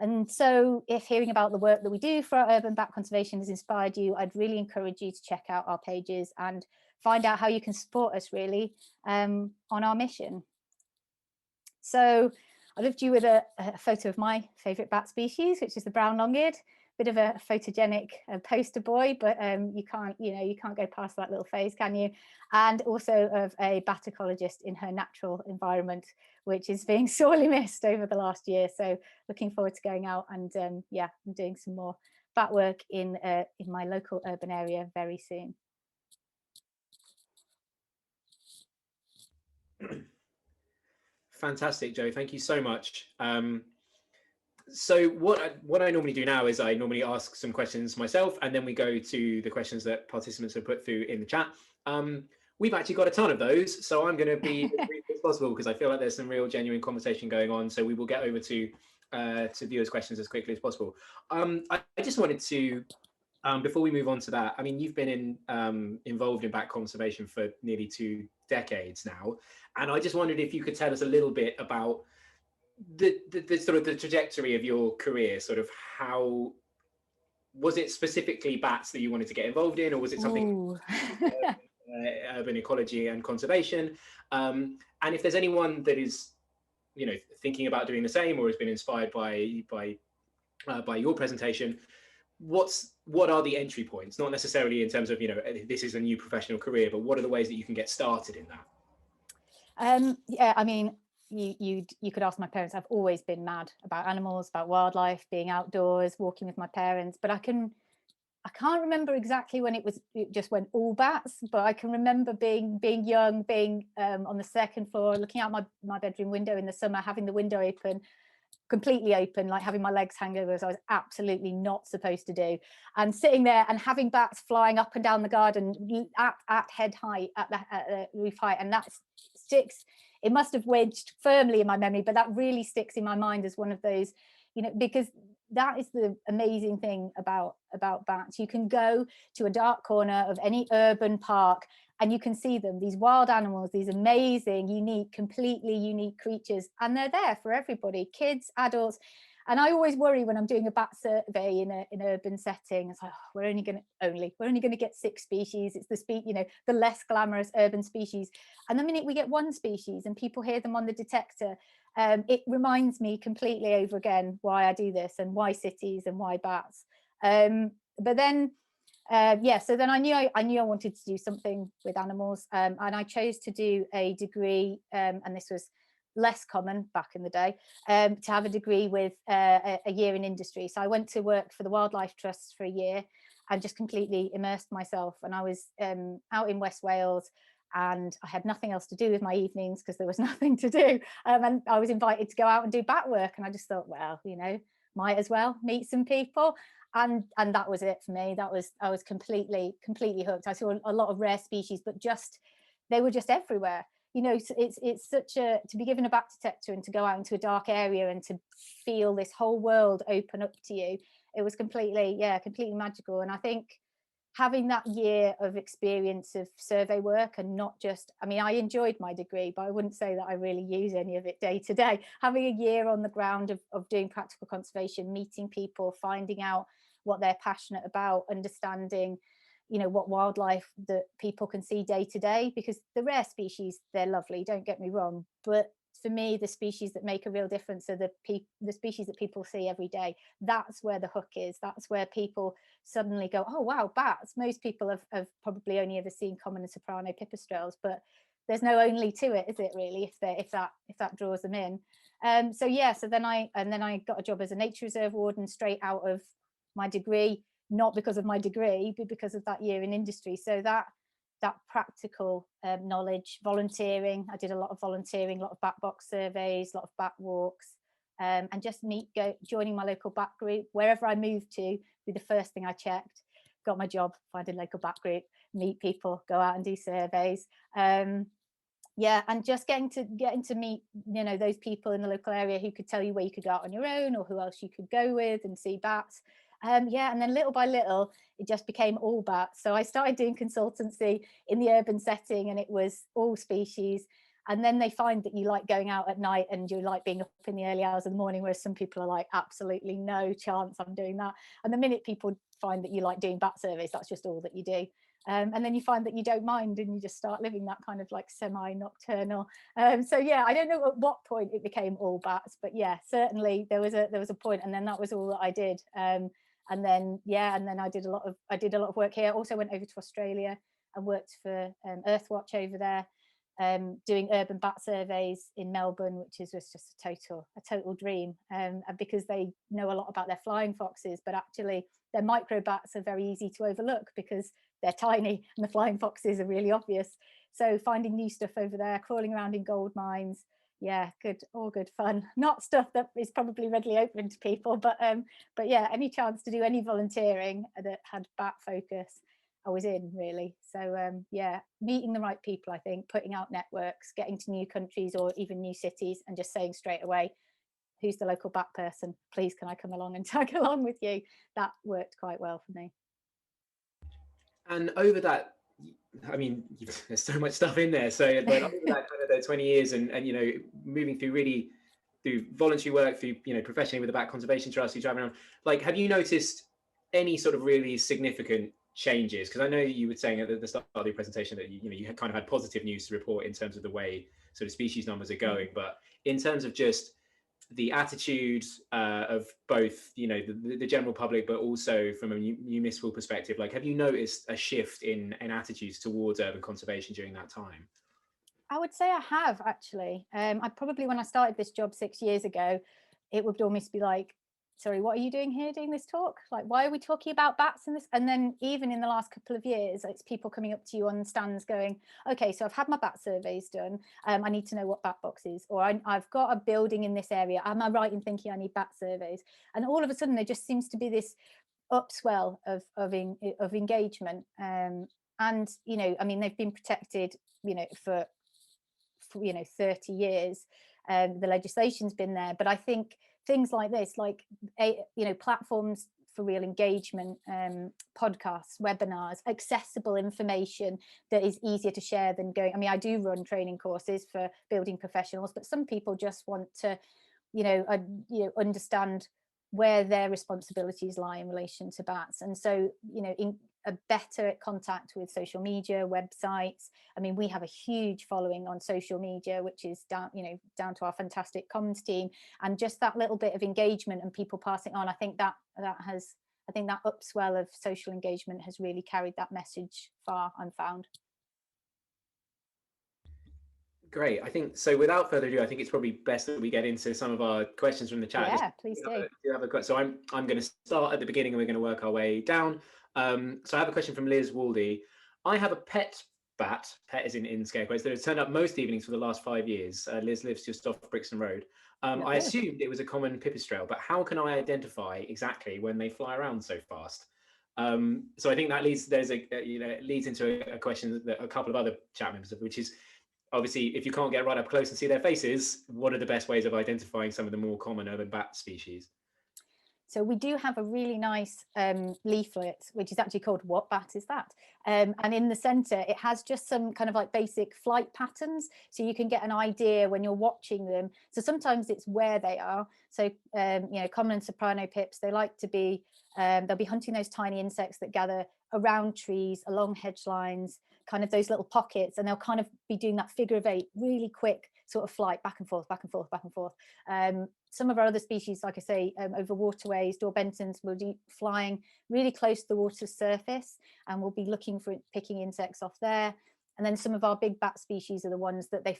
And so if hearing about the work that we do for our urban bat conservation has inspired you, I'd really encourage you to check out our pages and find out how you can support us really on our mission. So I left you with a photo of my favourite bat species, which is the brown long-eared. Bit of a photogenic poster boy, but you can't go past that little phase, can you? And also of a bat ecologist in her natural environment, which is being sorely missed over the last year. So looking forward to going out and I'm doing some more bat work in my local urban area very soon. Fantastic, Jo. Thank you so much. So what I normally do now is I normally ask some questions myself, and then we go to the questions that participants have put through in the chat. We've actually got a ton of those, so I'm going to be as brief as possible because I feel like there's some real genuine conversation going on. So we will get over to viewers' questions as quickly as possible. I just wanted to, before we move on to that, I mean, you've been involved in bat conservation for nearly 2 decades now, and I just wondered if you could tell us a little bit about the sort of the trajectory of your career, sort of how was it specifically bats that you wanted to get involved in, or was it something urban ecology and conservation? And if there's anyone that is, you know, thinking about doing the same or has been inspired by your presentation, what are the entry points? Not necessarily in terms of, you know, this is a new professional career, but what are the ways that you can get started in that? Yeah, I mean, you could ask my parents. I've always been mad about animals, about wildlife, being outdoors, walking with my parents. But I can't remember exactly when it just went all bats. But I can remember being young, being on the second floor, looking out my bedroom window in the summer, having the window open, completely open, like having my legs hang over, as I was absolutely not supposed to do, and sitting there and having bats flying up and down the garden at head height, at the roof height. And that sticks, it must have wedged firmly in my memory, but that really sticks in my mind as one of those, you know, because that is the amazing thing about bats. You can go to a dark corner of any urban park and you can see them, these wild animals, these amazing, unique, completely unique creatures, and they're there for everybody, kids, adults. And I always worry when I'm doing a bat survey in an urban setting. It's like, oh, we're only going to get 6 species. It's the less glamorous urban species. And the minute we get 1 species and people hear them on the detector, it reminds me completely over again why I do this and why cities and why bats. But then. So then I knew I wanted to do something with animals, and I chose to do a degree, and this was less common back in the day, to have a degree with a year in industry. So I went to work for the Wildlife Trust for a year and just completely immersed myself. And I was out in West Wales, and I had nothing else to do with my evenings because there was nothing to do. And I was invited to go out and do bat work, and I just thought, well, you know, might as well meet some people. And that was it for me. I was completely hooked. I saw a lot of rare species, but they were just everywhere. You know, it's such a, to be given a bat detector and to go out into a dark area and to feel this whole world open up to you. It was completely magical. And I think having that year of experience of survey work, and not just, I mean, I enjoyed my degree, but I wouldn't say that I really use any of it day to day. Having a year on the ground of doing practical conservation, meeting people, finding out what they're passionate about, understanding, you know, what wildlife that people can see day to day, because the rare species, they're lovely, don't get me wrong, but for me, the species that make a real difference are the species that people see every day. That's where the hook is. That's where people suddenly go, oh wow, bats. Most people have probably only ever seen common and soprano pipistrelles, but there's no only to it, is it really, if that draws them in. So then I got a job as a nature reserve warden straight out of my degree, not because of my degree, but because of that year in industry. So that practical knowledge, volunteering. I did a lot of volunteering, a lot of bat box surveys, a lot of bat walks, and just joining my local bat group. Wherever I moved to, be the first thing I checked. Got my job, find a local bat group, meet people, go out and do surveys. And just getting to meet, you know, those people in the local area who could tell you where you could go out on your own or who else you could go with and see bats. And then little by little, it just became all bats. So I started doing consultancy in the urban setting, and it was all species. And then they find that you like going out at night and you like being up in the early hours of the morning, whereas some people are like, absolutely no chance I'm doing that. And the minute people find that you like doing bat surveys, that's just all that you do. And then you find that you don't mind, and you just start living that kind of like semi-nocturnal. I don't know at what point it became all bats, but certainly there was a point, and then that was all that I did. And then I did a lot of work here. Also went over to Australia and worked for Earthwatch over there, doing urban bat surveys in Melbourne, which was just a total dream. And because they know a lot about their flying foxes, but actually their micro bats are very easy to overlook because they're tiny and the flying foxes are really obvious. So finding new stuff over there, crawling around in gold mines, all good fun. Not stuff that is probably readily open to people, but any chance to do any volunteering that had bat focus, I was in, really. So meeting the right people, I think, putting out networks, getting to new countries or even new cities, and just saying straight away, who's the local bat person? Please, can I come along and tag along with you? That worked quite well for me. And over that, I mean, there's so much stuff in there. So, but over that kind of the 20 years, and you know, moving through voluntary work, through, you know, professionally with the Bat Conservation Trust, you driving around. Like, have you noticed any sort of really significant changes? Because I know you were saying at the start of the presentation that you had kind of had positive news to report in terms of the way sort of species numbers are going, but in terms of just the attitude of both, the general public, but also from a municipal perspective, like, have you noticed a shift in attitudes towards urban conservation during that time? I would say I have, actually. I probably, when I started this job 6 years ago, it would almost be like, sorry, what are you doing here doing this talk? Like, why are we talking about bats and this? And then even in the last couple of years, it's people coming up to you on stands going, okay, so I've had my bat surveys done. I need to know what bat box is, or I've got a building in this area. Am I right in thinking I need bat surveys? And all of a sudden, there just seems to be this upswell of engagement. And, I mean, they've been protected, for 30 years. The legislation's been there, but I think things like this, like platforms for real engagement, podcasts, webinars, accessible information that is easier to share than going. I mean, I do run training courses for building professionals, but some people just want to understand where their responsibilities lie in relation to bats. And so in a better contact with social media, websites. I mean, we have a huge following on social media, which is down to our fantastic comms team, and just that little bit of engagement and people passing on. I think that upswell of social engagement has really carried that message far and found. Great. I think so. Without further ado, I think it's probably best that we get into some of our questions from the chat. Yeah, please do. So I'm going to start at the beginning, and we're going to work our way down. So I have a question from Liz Waldy. I have a pet bat. Pet is in scare quotes. That has turned up most evenings for the last 5 years. Liz lives just off Brixton Road. I assumed it was a common pipistrelle, but how can I identify exactly when they fly around so fast? So I think that leads into a question that a couple of other chat members have, which is, obviously, if you can't get right up close and see their faces, what are the best ways of identifying some of the more common urban bat species? So we do have a really nice leaflet, which is actually called "What Bat Is That?" And in the centre, it has just some kind of like basic flight patterns, so you can get an idea when you're watching them. So sometimes it's where they are. So common and soprano pips, they like to be, they'll be hunting those tiny insects that gather around trees, along hedge lines, kind of those little pockets, and they'll kind of be doing that figure of 8, really quick sort of flight, back and forth, back and forth, back and forth. Some of our other species, like I say, over waterways, Daubenton's will be flying really close to the water's surface, and we'll be looking for picking insects off there. And then some of our big bat species are the ones that they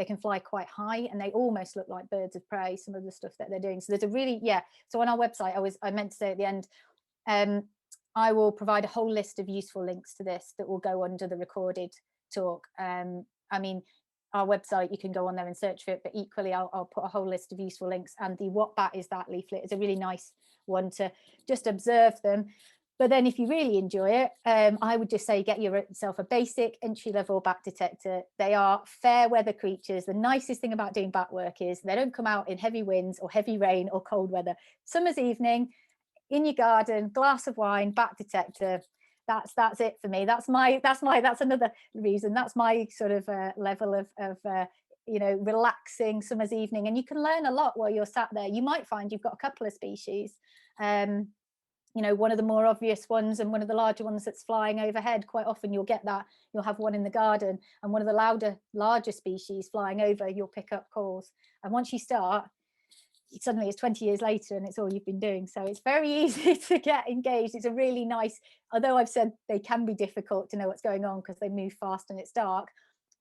can fly quite high, and they almost look like birds of prey, some of the stuff that they're doing. So there's a really, so on our website, I meant to say at the end, I will provide a whole list of useful links to this that will go under the recorded talk. I mean, our website, you can go on there and search for it, but equally I'll put a whole list of useful links, and the "What Bat Is That" leaflet is a really nice one to just observe them. But then if you really enjoy it, I would just say get yourself a basic entry-level bat detector. They are fair weather creatures. The nicest thing about doing bat work is they don't come out in heavy winds or heavy rain or cold weather. Summer's evening, in your garden, glass of wine, bat detector. That's it for me. That's another reason. That's my sort of level of relaxing summer's evening. And you can learn a lot while you're sat there. You might find you've got a couple of species. One of the more obvious ones and one of the larger ones that's flying overhead. Quite often you'll get that. You'll have one in the garden and one of the larger species flying over. You'll pick up calls. And once you start, suddenly it's 20 years later and it's all you've been doing. So it's very easy to get engaged. It's a really nice, although I've said they can be difficult to know what's going on because they move fast and it's dark.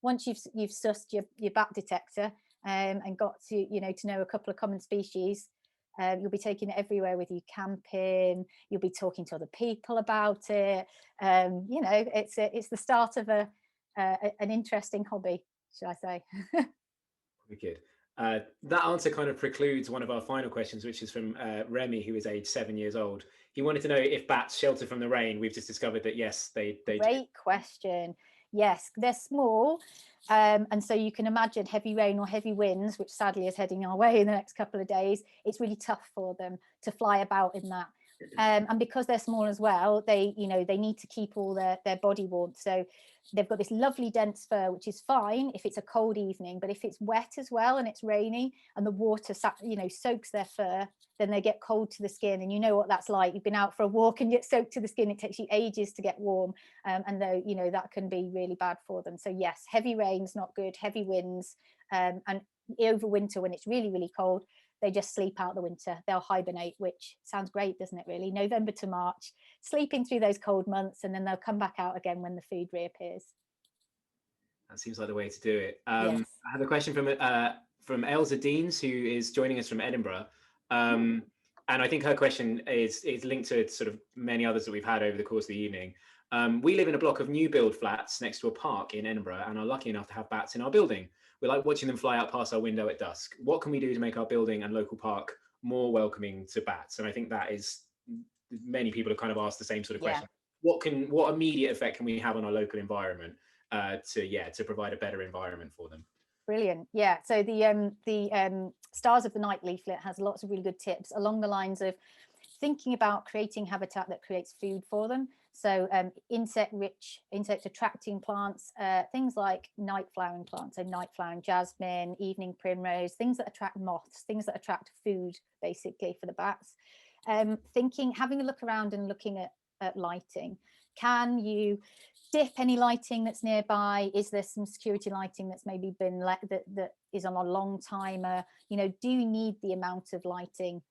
Once you've sussed your bat detector and got to know a couple of common species, you'll be taking it everywhere with you, camping. You'll be talking to other people about it. It's the start of an interesting hobby, should I say? Wicked. That answer kind of precludes one of our final questions, which is from Remy, who is age 7 years old. He wanted to know if bats shelter from the rain. We've just discovered that yes, they do. Great question. Yes, they're small, and so you can imagine heavy rain or heavy winds, which sadly is heading our way in the next couple of days. It's really tough for them to fly about in that. And because they're small as well, they need to keep all their body warmth. So they've got this lovely dense fur, which is fine if it's a cold evening, but if it's wet as well and it's rainy and the water soaks their fur, then they get cold to the skin. And you know what that's like. You've been out for a walk and get soaked to the skin. It takes you ages to get warm, and though that can be really bad for them. So yes, heavy rain's not good, heavy winds, and over winter when it's really, really cold, they just sleep out the winter. They'll hibernate, which sounds great, doesn't it, really? November to March, sleeping through those cold months, and then they'll come back out again when the food reappears. That seems like the way to do it. Yes. I have a question from Elsa Deans, who is joining us from Edinburgh. And I think her question is linked to sort of many others that we've had over the course of the evening. We live in a block of new build flats next to a park in Edinburgh and are lucky enough to have bats in our building. We like watching them fly out past our window at dusk. What can we do to make our building and local park more welcoming to bats? And I think that is, many people have kind of asked the same sort of question. What immediate effect can we have on our local environment to provide a better environment for them? Brilliant. Yeah. So the Stars of the Night leaflet has lots of really good tips along the lines of thinking about creating habitat that creates food for them. So insect attracting plants, things like night flowering plants, so night flowering jasmine, evening primrose, things that attract moths, things that attract food basically for the bats. Having a look around and looking at lighting. Can you dip any lighting that's nearby? Is there some security lighting that's maybe been that is on a long timer? Do you need the amount of lighting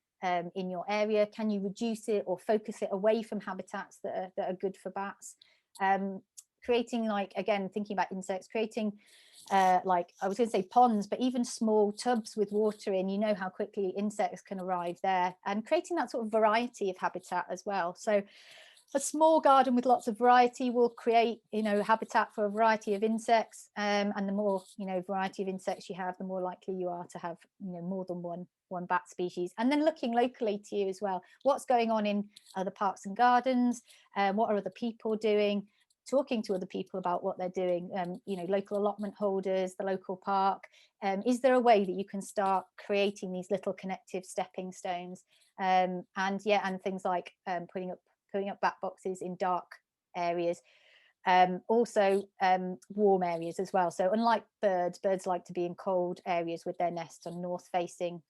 in your area? Can you reduce it or focus it away from habitats that are good for bats? Creating, again, thinking about insects, creating I was going to say ponds, but even small tubs with water in, how quickly insects can arrive there, and creating that sort of variety of habitat as well. So a small garden with lots of variety will create, habitat for a variety of insects, and the more, variety of insects you have, the more likely you are to have, more than one bat species. And then looking locally to you as well, what's going on in other parks and gardens, what are other people doing, talking to other people about what they're doing, local allotment holders, the local park. Is there a way that you can start creating these little connective stepping stones? And things like putting up bat boxes in dark areas, also warm areas as well. So unlike birds like to be in cold areas with their nests on north facing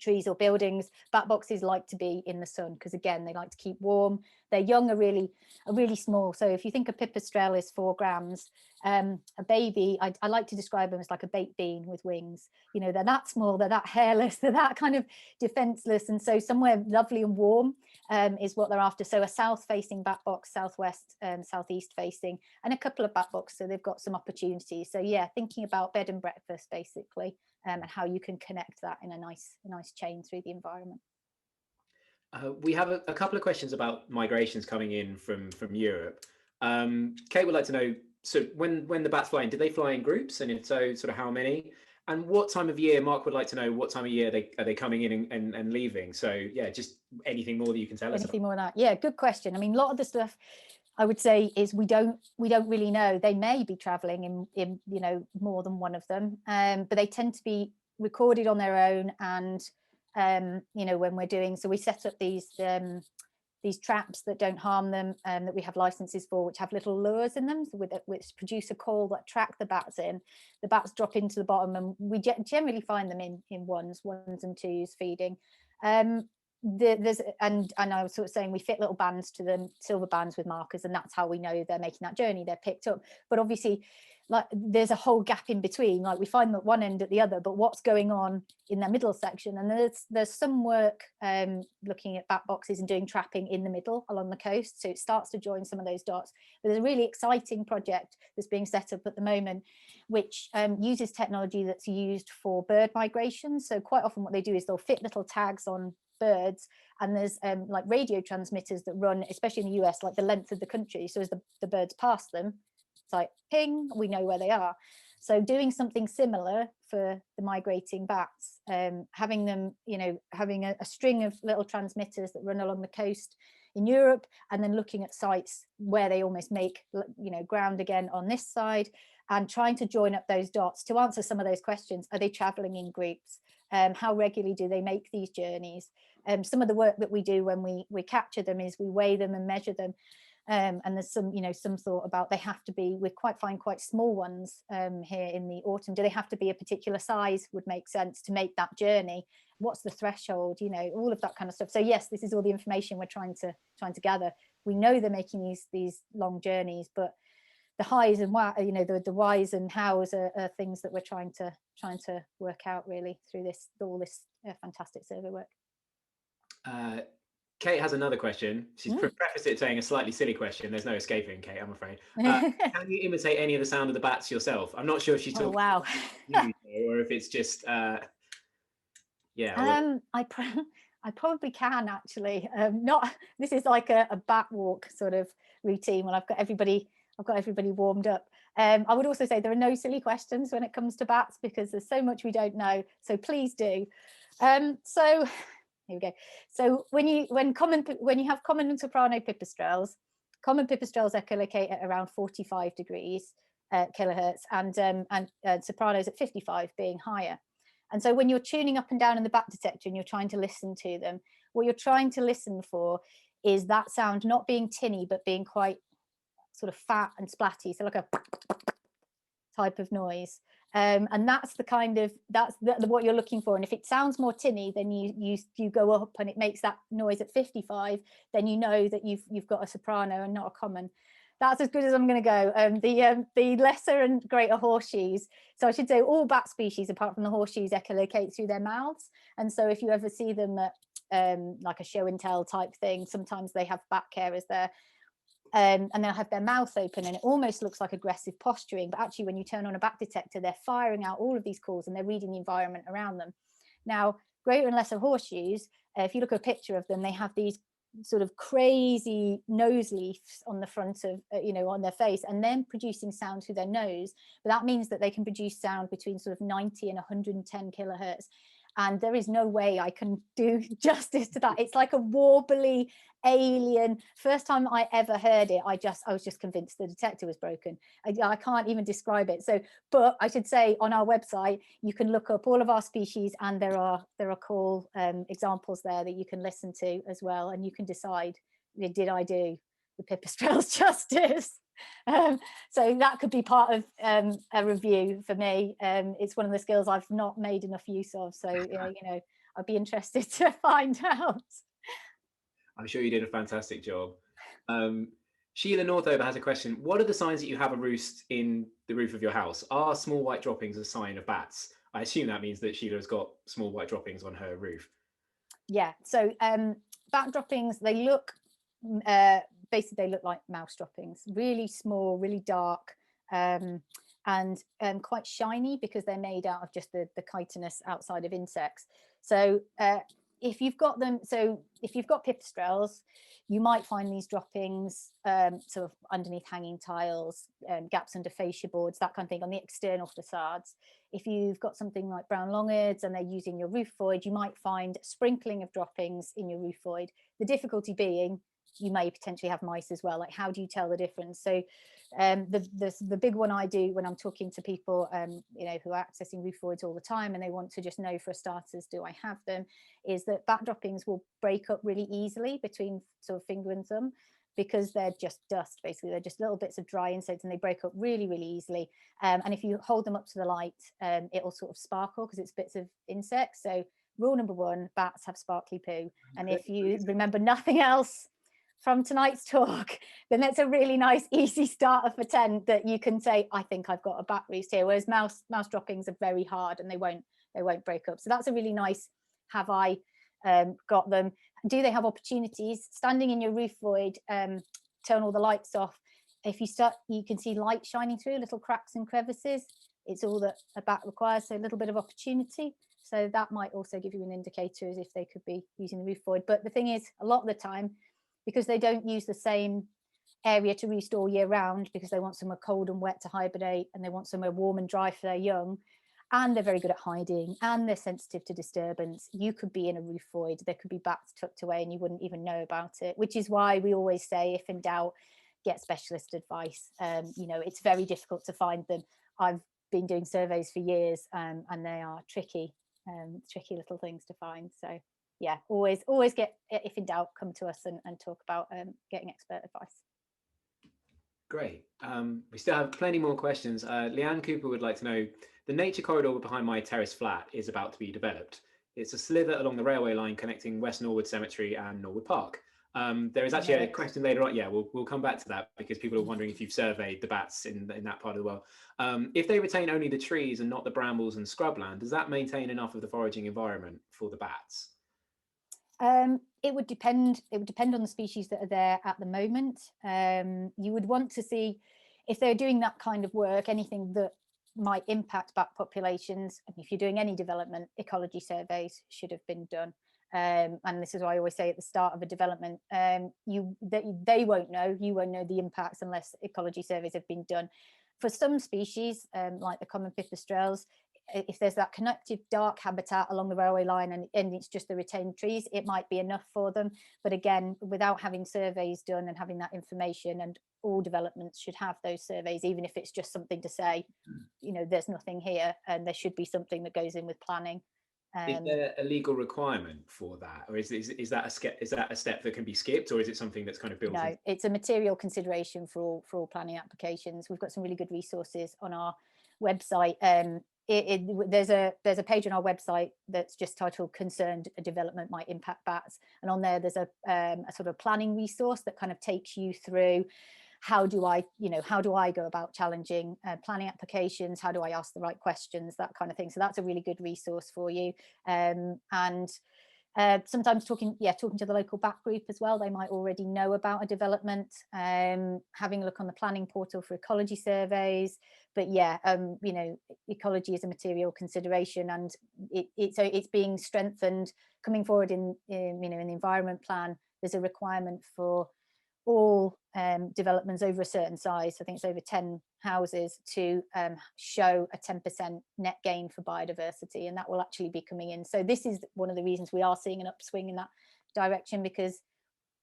trees or buildings. Bat boxes like to be in the sun because, again, they like to keep warm. Their young are really small. So if you think a pipistrelle is 4 grams, a baby, I like to describe them as like a baked bean with wings. They're that small, they're that hairless, they're that kind of defenseless. And so somewhere lovely and warm is what they're after. So a south-facing bat box, southwest, southeast facing, and a couple of bat boxes, so they've got some opportunities. So yeah, thinking about bed and breakfast basically, and how you can connect that in a nice chain through the environment. We have a couple of questions about migrations coming in from Europe. Kate would like to know, so when the bats fly in, do they fly in groups, and if so, sort of how many? And what time of year? Mark would like to know what time of year are they coming in and leaving. So yeah, just anything more that you can tell us. Anything more than that? Yeah, good question. I mean, a lot of the stuff I would say is we don't really know. They may be traveling in more than one of them, but they tend to be recorded on their own. And when we're doing, so we set up these traps that don't harm them, that we have licenses for, which have little lures in them, which produce a call that attract the bats in. The bats drop into the bottom, and we generally find them in ones and twos feeding. And I was sort of saying we fit little bands to them, silver bands with markers, and that's how we know they're making that journey, they're picked up. But obviously, like, there's a whole gap in between, like we find them at one end at the other, but what's going on in the middle section? And there's some work looking at bat boxes and doing trapping in the middle along the coast, so it starts to join some of those dots. But there's a really exciting project that's being set up at the moment, which uses technology that's used for bird migration. So quite often what they do is they'll fit little tags on birds, and there's like radio transmitters that run, especially in the US, like the length of the country. So as the birds pass them, it's like ping, we know where they are. So doing something similar for the migrating bats, having them, having a string of little transmitters that run along the coast in Europe, and then looking at sites where they almost make ground again on this side, and trying to join up those dots to answer some of those questions. Are they traveling in groups? How regularly do they make these journeys? Some of the work that we do when we capture them is we weigh them and measure them. And there's some, some thought about they have to be, we find quite small ones here in the autumn. Do they have to be a particular size would make sense to make that journey? What's the threshold? All of that kind of stuff. So yes, this is all the information we're trying to gather. We know they're making these long journeys, but the highs and the whys and hows are things that we're trying to work out really through all this fantastic survey work. Kate has another question. She's prefaced it saying a slightly silly question. There's no escaping, Kate, I'm afraid. Can you imitate any of the sound of the bats yourself? I'm not sure if she's talking wow. or if it's just yeah. I probably can actually. This is like a bat walk sort of routine when I've got everybody warmed up. I would also say there are no silly questions when it comes to bats because there's so much we don't know. So please do. So here we go. So when you have common and soprano pipistrelles, common pipistrelles echolocate at around 45 degrees kilohertz, and sopranos at 55, being higher. And so when you're tuning up and down in the bat detector and you're trying to listen to them, what you're trying to listen for is that sound not being tinny but being quite sort of fat and splatty, so like a type of noise. And that's what you're looking for. And if it sounds more tinny, then you go up and it makes that noise at 55, then you know that you've got a soprano and not a common. That's as good as I'm going to go. The lesser and greater horseshoes, so I should say all bat species apart from the horseshoes echolocate through their mouths. And so if you ever see them at like a show and tell type thing, sometimes they have bat carers there. And they'll have their mouth open and it almost looks like aggressive posturing, but actually when you turn on a bat detector, they're firing out all of these calls and they're reading the environment around them. Now, greater and lesser horseshoes, if you look at a picture of them, they have these sort of crazy nose leaves on the front of on their face, and then producing sound through their nose. But that means that they can produce sound between sort of 90 and 110 kilohertz. And there is no way I can do justice to that. It's like a warbly alien. First time I ever heard it, I was just convinced the detector was broken. I can't even describe it. So, but I should say on our website, you can look up all of our species, and there are cool examples there that you can listen to as well, and you can decide, did I do the pipistrelles justice? So that could be part of a review for me. It's one of the skills I've not made enough use of, so I'd be interested to find out. I'm sure you did a fantastic job. Sheila Northover has a question. What are the signs that you have a roost in the roof of your house? Are small white droppings a sign of bats? I assume that means that Sheila's got small white droppings on her roof. Yeah, so bat droppings, they look basically they look like mouse droppings, really small, really dark, and quite shiny because they're made out of just the chitinous outside of insects. So if you've got pipistrelles, you might find these droppings sort of underneath hanging tiles, gaps under fascia boards, that kind of thing, on the external facades. If you've got something like brown longards and they're using your roof void, you might find a sprinkling of droppings in your roof void. The difficulty being you may potentially have mice as well. Like, how do you tell the difference? So the big one I do when I'm talking to people who are accessing roof voids all the time and they want to just know for starters, do I have them, is that bat droppings will break up really easily between sort of finger and thumb, because they're just dust. Basically, they're just little bits of dry insects and they break up really, really easily. And if you hold them up to the light, it'll sort of sparkle because it's bits of insects. So rule number one, bats have sparkly poo. And if you remember nothing else from tonight's talk, then that's a really nice, easy starter for 10 that you can say, I think I've got a bat roost here. Whereas mouse droppings are very hard and they won't break up. So that's a really nice, have I got them? Do they have opportunities? Standing in your roof void, turn all the lights off. If you can see light shining through, little cracks and crevices. It's all that a bat requires, so a little bit of opportunity. So that might also give you an indicator as if they could be using the roof void. But the thing is, a lot of the time, because they don't use the same area to roost all year round, because they want somewhere cold and wet to hibernate, and they want somewhere warm and dry for their young, and they're very good at hiding, and they're sensitive to disturbance. You could be in a roof void, there could be bats tucked away and you wouldn't even know about it, which is why we always say, if in doubt, get specialist advice. It's very difficult to find them. I've been doing surveys for years, and they are tricky little things to find. So yeah, always get, if in doubt, come to us and talk about getting expert advice. Great. We still have plenty more questions. Leanne Cooper would like to know, the nature corridor behind my terrace flat is about to be developed. It's a slither along the railway line connecting West Norwood Cemetery and Norwood Park. There is actually a question later on. Yeah, we'll come back to that because people are wondering if you've surveyed the bats in that part of the world. If they retain only the trees and not the brambles and scrubland, does that maintain enough of the foraging environment for the bats? It would depend. It would depend on the species that are there at the moment. You would want to see if they're doing that kind of work, anything that might impact bat populations. And if you're doing any development, ecology surveys should have been done. And this is why I always say at the start of a development, they won't know, you won't know the impacts unless ecology surveys have been done. For some species, like the common Pipistrelles, if there's that connective dark habitat along the railway line and it's just the retained trees, it might be enough for them. But again, without having surveys done and having that information, and all developments should have those surveys, even if it's just something to say, you know, there's nothing here, and there should be something that goes in with planning. Is there a legal requirement for that, or is that a step that can be skipped, or is it something that's kind of built? No, it's a material consideration for all planning applications. We've got some really good resources on our website. There's a page on our website that's just titled "Concerned a Development Might Impact Bats," and on there there's a sort of planning resource that kind of takes you through how do I go about challenging planning applications, how do I ask the right questions, that kind of thing. So that's a really good resource for you. Sometimes talking to the local bat group as well, they might already know about a development, having a look on the planning portal for ecology surveys. But yeah, ecology is a material consideration, and it's being strengthened coming forward in the environment plan. There's a requirement for all developments over a certain size, I think it's over 10 houses, to show a 10% net gain for biodiversity, and that will actually be coming in. So this is one of the reasons we are seeing an upswing in that direction, because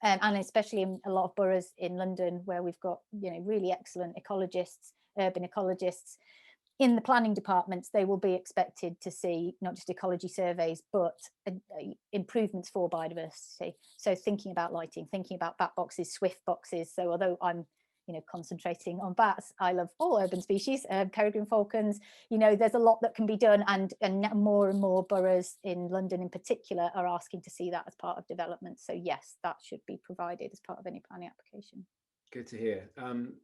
and especially in a lot of boroughs in London where we've got really excellent ecologists, urban ecologists in the planning departments, they will be expected to see not just ecology surveys, but improvements for biodiversity. So thinking about lighting, thinking about bat boxes, swift boxes. So although I'm concentrating on bats, I love all urban species, peregrine falcons. There's a lot that can be done, and more and more boroughs in London in particular are asking to see that as part of development. So yes, that should be provided as part of any planning application. Good to hear.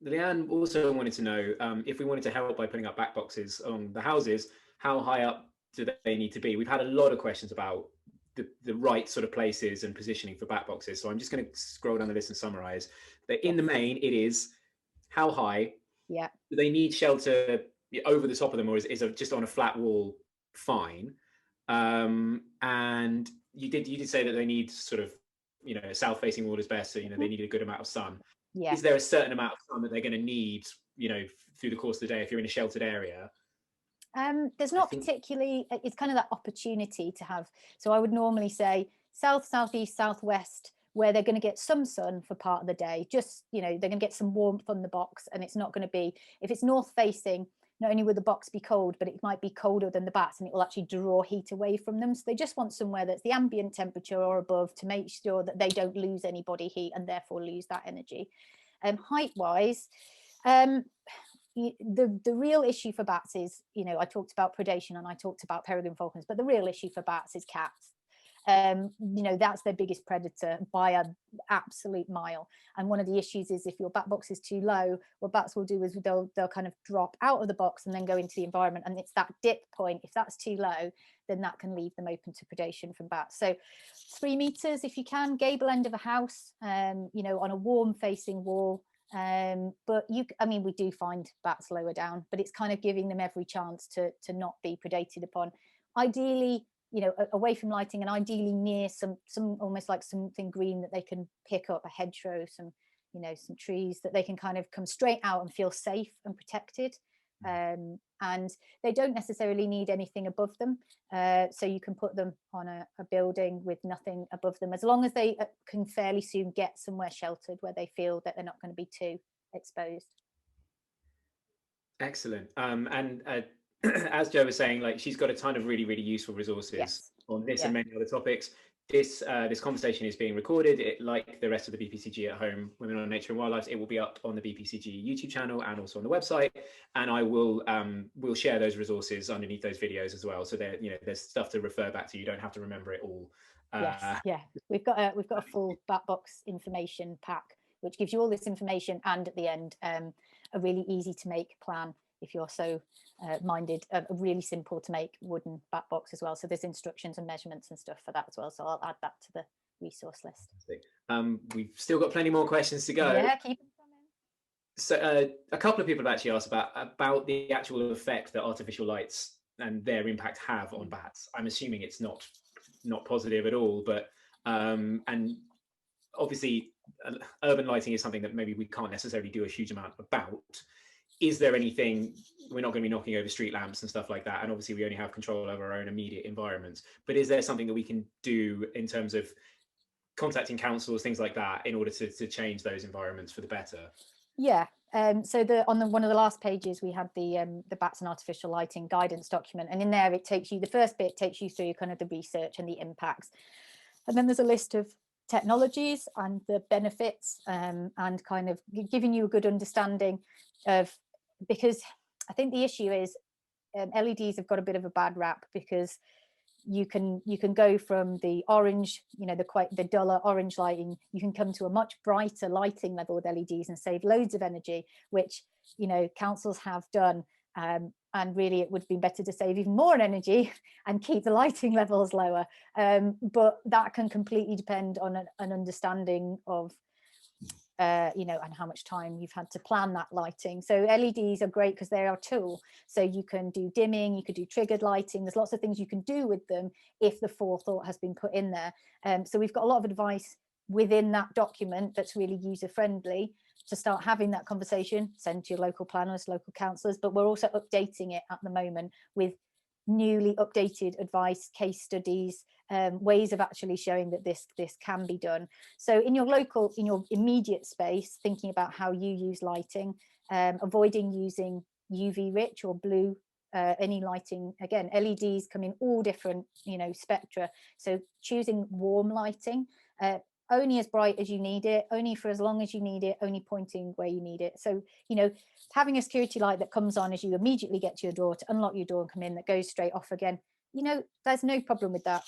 Leanne also wanted to know if we wanted to help by putting up bat boxes on the houses, how high up do they need to be? We've had a lot of questions about the right sort of places and positioning for bat boxes. So I'm just going to scroll down the list and summarize that. In the main, it is how high. Yeah. Do they need shelter over the top of them, or is it just on a flat wall fine? And you did say that they need sort of a south facing wall is best, so they need a good amount of sun. Yeah. Is there a certain amount of sun that they're going to need through the course of the day if you're in a sheltered area? There's not particularly, it's kind of that opportunity to have. So I would normally say south, southeast, southwest, where they're going to get some sun for part of the day. Just they're going to get some warmth on the box, and it's not going to be, if it's north facing, not only will the box be cold, but it might be colder than the bats, and it will actually draw heat away from them. So they just want somewhere that's the ambient temperature or above to make sure that they don't lose any body heat and therefore lose that energy. Height wise, the real issue for bats is, I talked about predation and I talked about peregrine falcons, but the real issue for bats is cats. That's their biggest predator by an absolute mile. And one of the issues is if your bat box is too low, what bats will do is they'll kind of drop out of the box and then go into the environment, and it's that dip point. If that's too low, then that can leave them open to predation from bats. So 3 meters if you can, gable end of a house, on a warm facing wall. But we do find bats lower down, but it's kind of giving them every chance to not be predated upon. Ideally, away from lighting, and ideally near some almost like something green that they can pick up, a hedgerow, some trees that they can kind of come straight out and feel safe and protected. And they don't necessarily need anything above them, so you can put them on a building with nothing above them, as long as they can fairly soon get somewhere sheltered where they feel that they're not going to be too exposed. Excellent. And as Jo was saying, like, she's got a ton of really, really useful resources on this and many other topics. this conversation is being recorded. Like the rest of the BPCG at Home Women on Nature and Wildlife, it will be up on the BPCG YouTube channel and also on the website. And I will we'll share those resources underneath those videos as well. So there's stuff to refer back to. You don't have to remember it all. Yes, yeah, we've got a full Bat Box information pack, which gives you all this information, and at the end, a really easy to make plan if you're so minded, a really simple to make wooden Bat Box as well. So there's instructions and measurements and stuff for that as well. So I'll add that to the resource list. We've still got plenty more questions to go. Yeah, keep them coming. So a couple of people have actually asked about the actual effect that artificial lights and their impact have on bats. I'm assuming it's not positive at all, but and obviously urban lighting is something that maybe we can't necessarily do a huge amount about. Is there anything, we're not going to be knocking over street lamps and stuff like that, and obviously we only have control over our own immediate environments, but is there something that we can do in terms of contacting councils, things like that, in order to change those environments for the better? Yeah, so on one of the last pages we had the Batson artificial lighting guidance document, and in there it takes you, the first bit takes you through kind of the research and the impacts, and then there's a list of technologies and the benefits, and kind of giving you a good understanding of, because I think the issue is LEDs have got a bit of a bad rap, because you can go from the orange, the duller orange lighting, you can come to a much brighter lighting level with LEDs and save loads of energy, which councils have done, and really it would be better to save even more energy and keep the lighting levels lower, but that can completely depend on an understanding of and how much time you've had to plan that lighting. So LEDs are great because they are a tool. So you can do dimming, you could do triggered lighting. There's lots of things you can do with them if the forethought has been put in there. So we've got a lot of advice within that document that's really user friendly to start having that conversation, send to your local planners, local councillors, but we're also updating it at the moment with newly updated advice, case studies, ways of actually showing that this can be done. So in your immediate space, thinking about how you use lighting, avoiding using UV rich or blue, any lighting. Again, LEDs come in all different spectra, so choosing warm lighting, only as bright as you need it, only for as long as you need it, only pointing where you need it. So having a security light that comes on as you immediately get to your door to unlock your door and come in, that goes straight off again, there's no problem with that.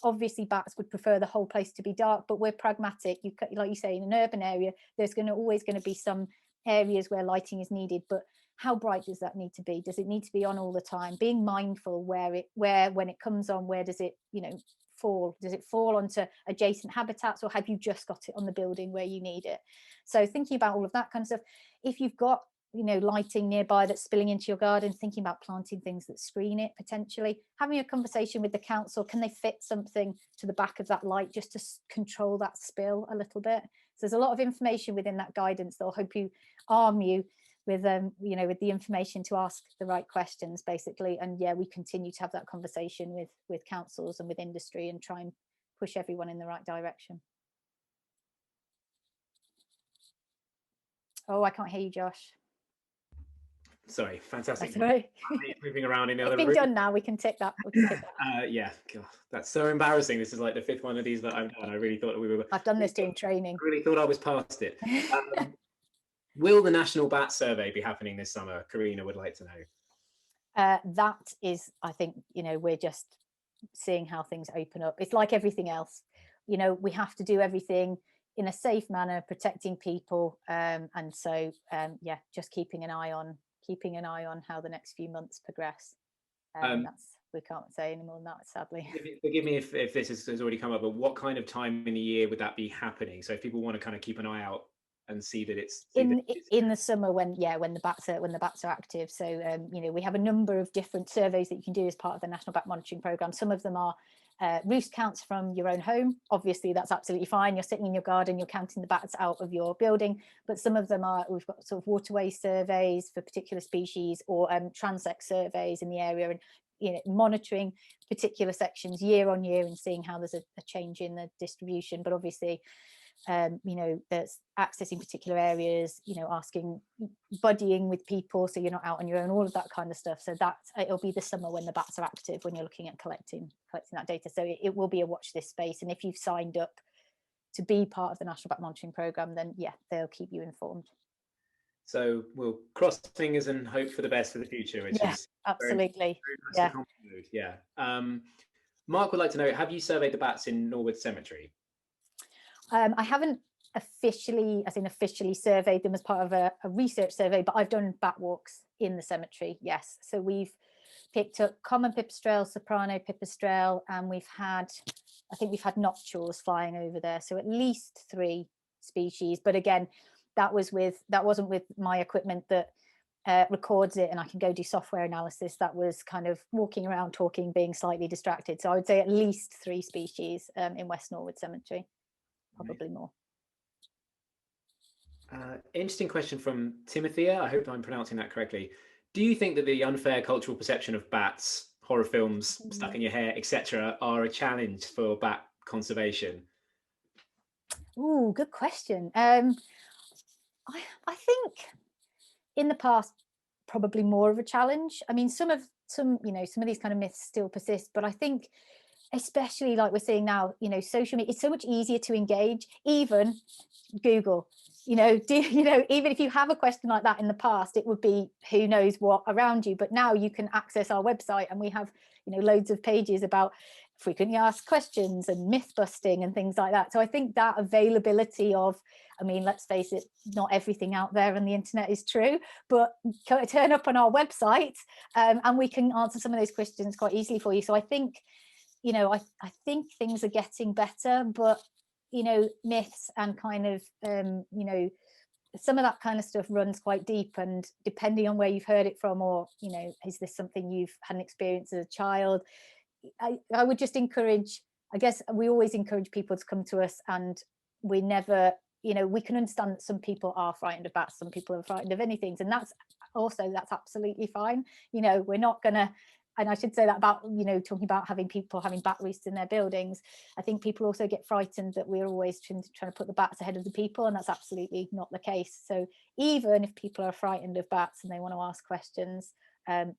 Obviously bats would prefer the whole place to be dark, but we're pragmatic. Like you say, in an urban area, there's always going to be some areas where lighting is needed, but how bright does that need to be? Does it need to be on all the time? Being mindful where when it comes on, where does it fall? Does it fall onto adjacent habitats, or have you just got it on the building where you need it? So thinking about all of that kind of stuff. If you've got lighting nearby that's spilling into your garden, thinking about planting things that screen it, potentially having a conversation with the council, can they fit something to the back of that light just to control that spill a little bit? So there's a lot of information within that guidance that'll help you, arm you with with the information to ask the right questions, basically. And yeah, we continue to have that conversation with councils and with industry and try and push everyone in the right direction. Oh, I can't hear you, Josh. Sorry, fantastic. That's right. Moving around in the other room. It's been done now. We can tick that. Yeah, God, that's so embarrassing. This is like the 5th one of these that I've done. I really thought we were. I've done this doing training. I really thought I was past it. Will the National Bat Survey be happening this summer? Karina would like to know. That is, I think, we're just seeing how things open up. It's like everything else. We have to do everything in a safe manner, protecting people, and so yeah, just keeping an eye on how the next few months progress. We can't say any more than that, sadly. Forgive me if this has already come up, but what kind of time in the year would that be happening? So if people want to kind of keep an eye out and see that it's in the summer when the bats are active. So we have a number of different surveys that you can do as part of the National Bat Monitoring Programme. Some of them are roost counts from your own home. Obviously that's absolutely fine. You're sitting in your garden, you're counting the bats out of your building, but some of them we've got sort of waterway surveys for particular species, or transect surveys in the area, and monitoring particular sections year on year and seeing how there's a change in the distribution. But obviously that's accessing particular areas, asking, buddying with people so you're not out on your own, all of that kind of stuff. So it'll be the summer when the bats are active, when you're looking at collecting that data. So it will be a watch this space. And if you've signed up to be part of the National Bat Monitoring Programme, then yeah, they'll keep you informed. So we'll cross fingers and hope for the best for the future, which is absolutely very nice. Yeah. Mark would like to know, have you surveyed the bats in Norwood Cemetery? I haven't officially surveyed them as part of a research survey, but I've done bat walks in the cemetery, yes. So we've picked up common pipistrelle, soprano pipistrelle, and I think we've had nocturnes flying over there. So at least 3 species. But again, that wasn't with my equipment that records it and I can go do software analysis. That was kind of walking around, talking, being slightly distracted. So I would say at least 3 species in West Norwood Cemetery, probably more. Interesting question from Timothea. I hope I'm pronouncing that correctly. Do you think that the unfair cultural perception of bats, horror films, stuck in your hair, etc., are a challenge for bat conservation? Ooh, good question. I think in the past, probably more of a challenge. I mean, some of these kind of myths still persist, but I think especially like we're seeing now, social media, it's so much easier to engage. Even Google, even if you have a question like that in the past, it would be who knows what around you. But now you can access our website and we have, loads of pages about frequently asked questions and myth busting and things like that. So I think that availability of, let's face it, not everything out there on the internet is true, but turn up on our website and we can answer some of those questions quite easily for you. So I think, I think things are getting better, but myths and kind of some of that kind of stuff runs quite deep, and depending on where you've heard it from, or is this something you've had an experience as a child, I would just encourage, I guess we always encourage people to come to us, and we never, we can understand that some people are frightened of bats, some people are frightened of anything, and that's absolutely fine. We're not gonna, and I should say that about, talking about people having bat roosts in their buildings. I think people also get frightened that we're always trying to put the bats ahead of the people, and that's absolutely not the case. So even if people are frightened of bats and they want to ask questions,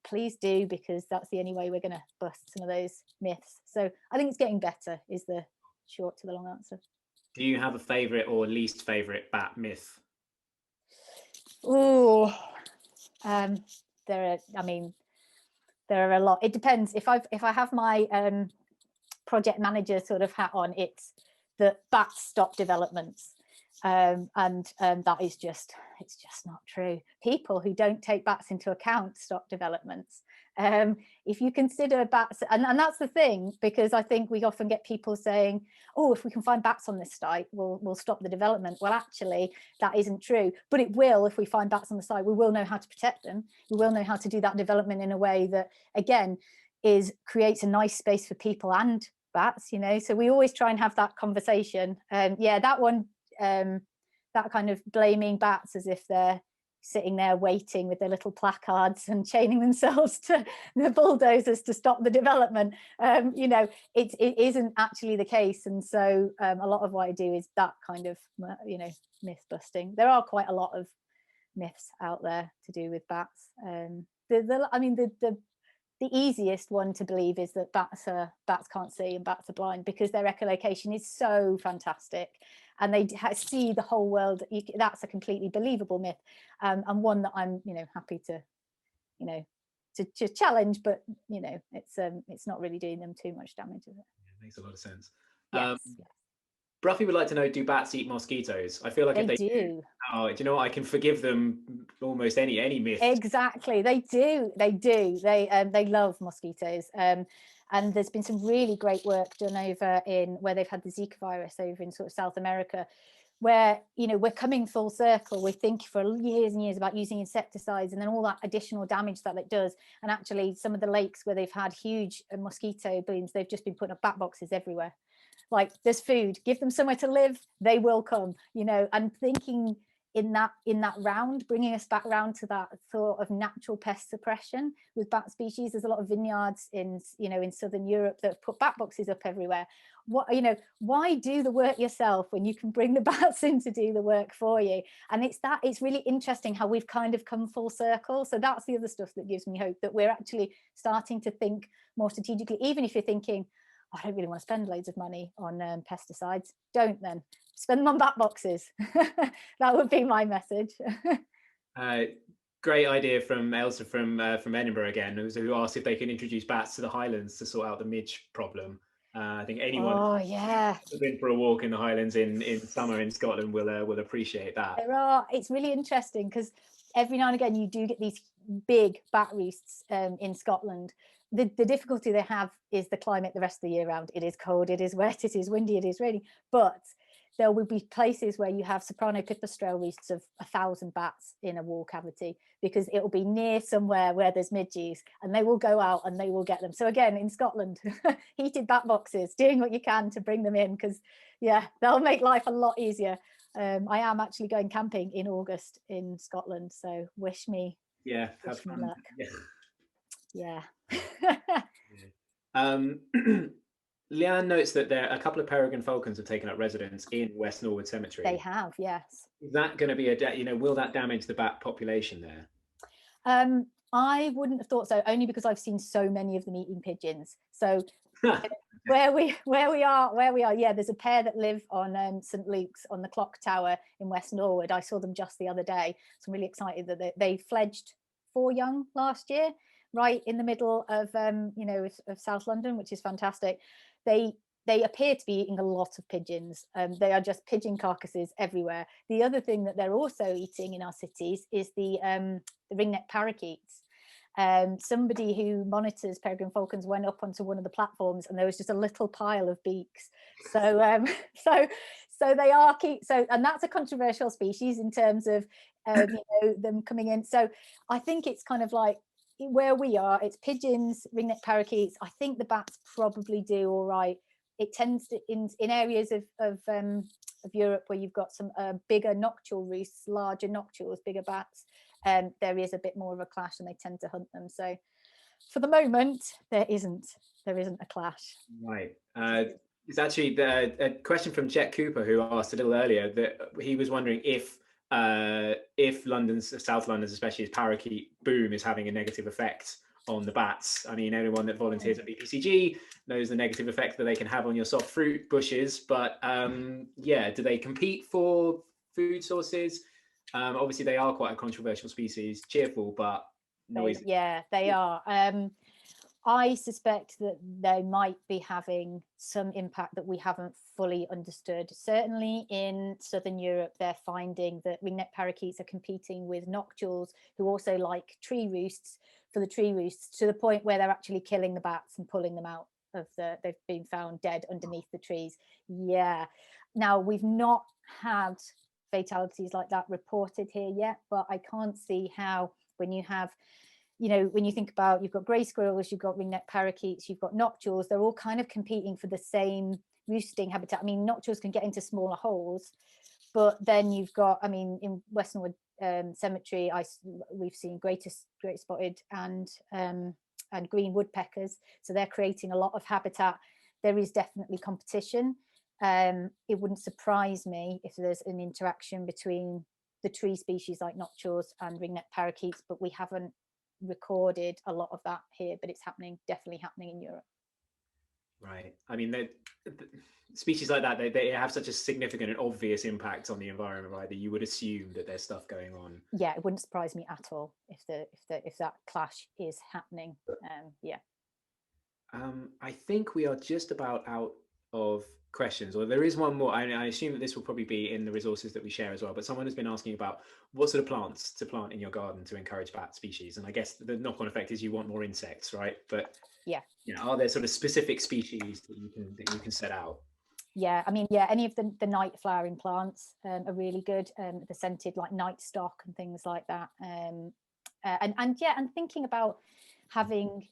please do, because that's the only way we're going to bust some of those myths. So I think it's getting better is the short to the long answer. Do you have a favourite or least favourite bat myth? Oh, there are a lot. It depends. If I have my project manager sort of hat on, it's that bats stop developments, and that is it's just not true. People who don't take bats into account stop developments. If you consider bats, and that's the thing, because I think we often get people saying, oh, if we can find bats on this site, we'll stop the development. Well, actually, that isn't true, but it will. If we find bats on the site, we will know how to protect them. We will know how to do that development in a way that, again, creates a nice space for people and bats, so we always try and have that conversation. That one, that kind of blaming bats as if they're sitting there waiting with their little placards and chaining themselves to the bulldozers to stop the development, it isn't actually the case. And so a lot of what I do is that kind of myth busting. There are quite a lot of myths out there to do with bats. The easiest one to believe is that bats can't see and bats are blind, because their echolocation is so fantastic and they see the whole world. That's a completely believable myth, and one that I'm happy to to challenge, but it's not really doing them too much damage, is it? Yeah, it makes a lot of sense. Yes. Bruffy would like to know, do bats eat mosquitoes? I feel like if they do, do you know what, I can forgive them almost any myth. Exactly, they do. They love mosquitoes. And there's been some really great work done over in where they've had the Zika virus over in sort of South America, where we're coming full circle. We think for years and years about using insecticides, and then all that additional damage that it does. And actually, some of the lakes where they've had huge mosquito blooms, they've just been putting up bat boxes everywhere. Like, there's food, give them somewhere to live, they will come. And thinking in that round, bringing us back round to that thought of natural pest suppression with bat species. There's a lot of vineyards in southern Europe that have put bat boxes up everywhere. Why do the work yourself when you can bring the bats in to do the work for you? And it's really interesting how we've kind of come full circle. So that's the other stuff that gives me hope, that we're actually starting to think more strategically. Even if you're thinking, I don't really want to spend loads of money on pesticides, don't then. Spend them on bat boxes. That would be my message. Great idea from Elsa from Edinburgh again, who asked if they can introduce bats to the Highlands to sort out the midge problem. I think anyone who's been for a walk in the Highlands in summer in Scotland will appreciate that. It's really interesting because every now and again you do get these big bat roosts in Scotland. The difficulty they have is the climate the rest of the year round. It is cold, it is wet, it is windy, it is raining, but there will be places where you have soprano pipistrelle roosts of 1,000 bats in a wall cavity, because it will be near somewhere where there's midges, and they will go out and they will get them. So again, in Scotland, heated bat boxes, doing what you can to bring them in, because they'll make life a lot easier. I am actually going camping in August in Scotland, so wish me luck. Yeah. Leanne notes that there are a couple of peregrine falcons have taken up residence in West Norwood Cemetery. They have, yes. Is that going to be will that damage the bat population there? I wouldn't have thought so, only because I've seen so many of them eating pigeons. So where we are, yeah, there's a pair that live on St Luke's on the clock tower in West Norwood. I saw them just the other day, so I'm really excited that they fledged 4 young last year, right in the middle of of South London, which is fantastic. They appear to be eating a lot of pigeons. They are just pigeon carcasses everywhere. The other thing that they're also eating in our cities is the ringneck parakeets. Somebody who monitors peregrine falcons went up onto one of the platforms, and there was just a little pile of beaks. So so they are and that's a controversial species in terms of them coming in. So I think it's kind of like, where we are, it's pigeons, ringneck parakeets. I think the bats probably do all right. It tends to in areas of Europe where you've got some bigger nocturnal roosts, larger nocturals, bigger bats. There is a bit more of a clash, and they tend to hunt them. So for the moment, there isn't a clash. Right. It's actually a question from Jet Cooper, who asked a little earlier that he was wondering if South London's especially parakeet boom is having a negative effect on the bats. I mean, anyone that volunteers at BPCG knows the negative effect that they can have on your soft fruit bushes, but do they compete for food sources? Obviously they are quite a controversial species, cheerful but noisy. They are. I suspect that they might be having some impact that we haven't fully understood. Certainly in Southern Europe, they're finding that ringneck parakeets are competing with nocturals, who also like tree roosts, for the tree roosts, to the point where they're actually killing the bats and pulling them out of they've been found dead underneath the trees. Yeah. Now, we've not had fatalities like that reported here yet, but I can't see how, when you have, when you think about, you've got grey squirrels, you've got ringneck parakeets, you've got nocturals, they're all kind of competing for the same roosting habitat. I mean, nocturals can get into smaller holes, but then you've got, I mean, in West Norwood Cemetery, we've seen great spotted and green woodpeckers, so they're creating a lot of habitat. There is definitely competition. It wouldn't surprise me if there's an interaction between the tree species like nocturals and ringneck parakeets, but we haven't recorded a lot of that here, but it's definitely happening in Europe. Right. I mean, species like that, they have such a significant and obvious impact on the environment, right, that you would assume that there's stuff going on. Yeah, it wouldn't surprise me at all if that clash is happening. I think we are just about out of questions, or there is one more. I assume that this will probably be in the resources that we share as well, but someone has been asking about what sort of plants to plant in your garden to encourage bat species, and I guess the knock-on effect is you want more insects, right? But are there sort of specific species that you can set out? Yeah, I mean, any of the night flowering plants are really good. The scented, like night stock and things like that. And thinking about having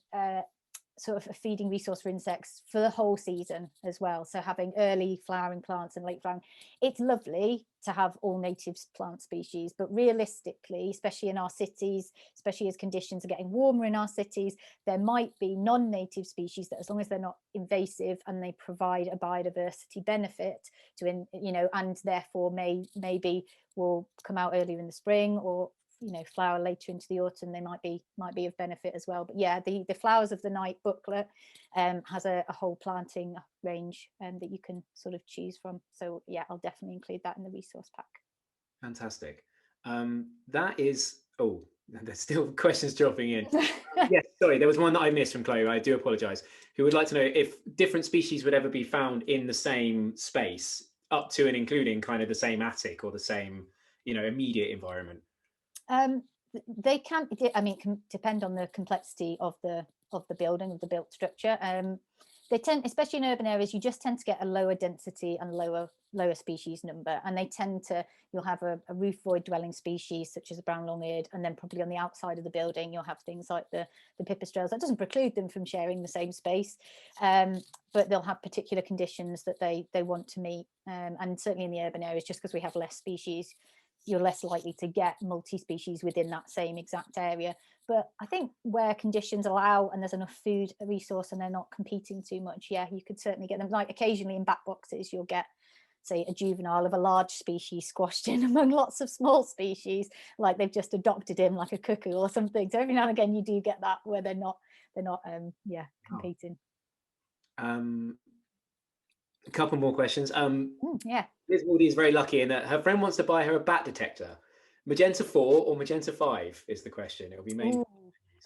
sort of a feeding resource for insects for the whole season as well. So having early flowering plants and late flowering, it's lovely to have all native plant species, but realistically, especially in our cities, especially as conditions are getting warmer in our cities, there might be non-native species that, as long as they're not invasive and they provide a biodiversity benefit to, you know, and therefore maybe will come out earlier in the spring, or you know, flower later into the autumn, they might be of benefit as well. But yeah, the Flowers of the Night booklet has a whole planting range that you can sort of choose from. So yeah, I'll definitely include that in the resource pack. Fantastic. That is, oh, there's still questions dropping in. Yes, sorry, there was one that I missed from Chloe. I do apologize. Who would like to know if different species would ever be found in the same space, up to and including kind of the same attic or the same, you know, immediate environment? They can, I mean, it can depend on the complexity of the building, of the built structure. They tend, especially in urban areas, you just tend to get a lower density and lower species number, and they tend to, you'll have a roof void dwelling species such as a brown long-eared, and then probably on the outside of the building you'll have things like the Pipistrelles. That doesn't preclude them from sharing the same space, but they'll have particular conditions that they want to meet, and certainly in the urban areas, just because we have less species, you're less likely to get multi-species within that same exact area. But I think where conditions allow and there's enough food resource and they're not competing too much, yeah, you could certainly get them. Like occasionally in bat boxes, you'll get, say, a juvenile of a large species squashed in among lots of small species, like they've just adopted him like a cuckoo or something. So every now and again you do get that where they're not competing. A couple more questions. Yeah. Liz Waldy is very lucky in that her friend wants to buy her a bat detector. Magenta 4 or Magenta 5 is the question. It'll be made.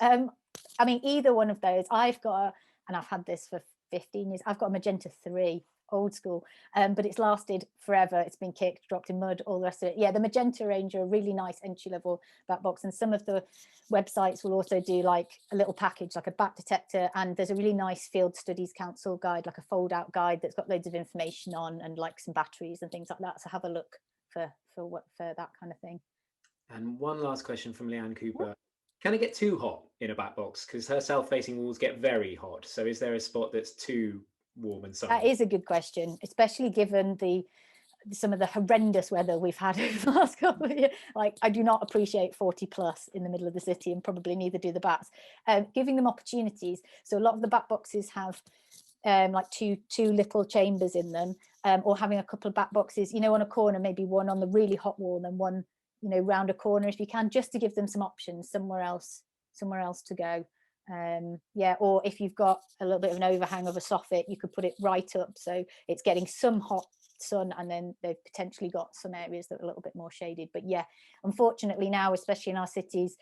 I mean, either one of those. I've got, and I've had this for 15 years, I've got a Magenta 3, old school, but it's lasted forever. It's been kicked, dropped in mud, all the rest of it. Yeah, the Magenta range are a really nice entry-level bat box, and some of the websites will also do like a little package, like a bat detector, and there's a really nice Field Studies Council guide, like a fold-out guide that's got loads of information on, and like some batteries and things like that. So have a look for that kind of thing. And one last question from Leanne Cooper. Can it get too hot in a bat box? Because her south-facing walls get very hot. So is there a spot that's too warm and sunny? That is a good question, especially given some of the horrendous weather we've had over the last couple of years. Like, I do not appreciate 40 plus in the middle of the city, and probably neither do the bats. Giving them opportunities. So a lot of the bat boxes have like two little chambers in them, or having a couple of bat boxes, you know, on a corner, maybe one on the really hot wall and one, you know, round a corner if you can, just to give them some options somewhere else to go. Yeah, or if you've got a little bit of an overhang of a soffit, you could put it right up so it's getting some hot sun, and then they've potentially got some areas that are a little bit more shaded. But yeah, unfortunately now, especially in our cities,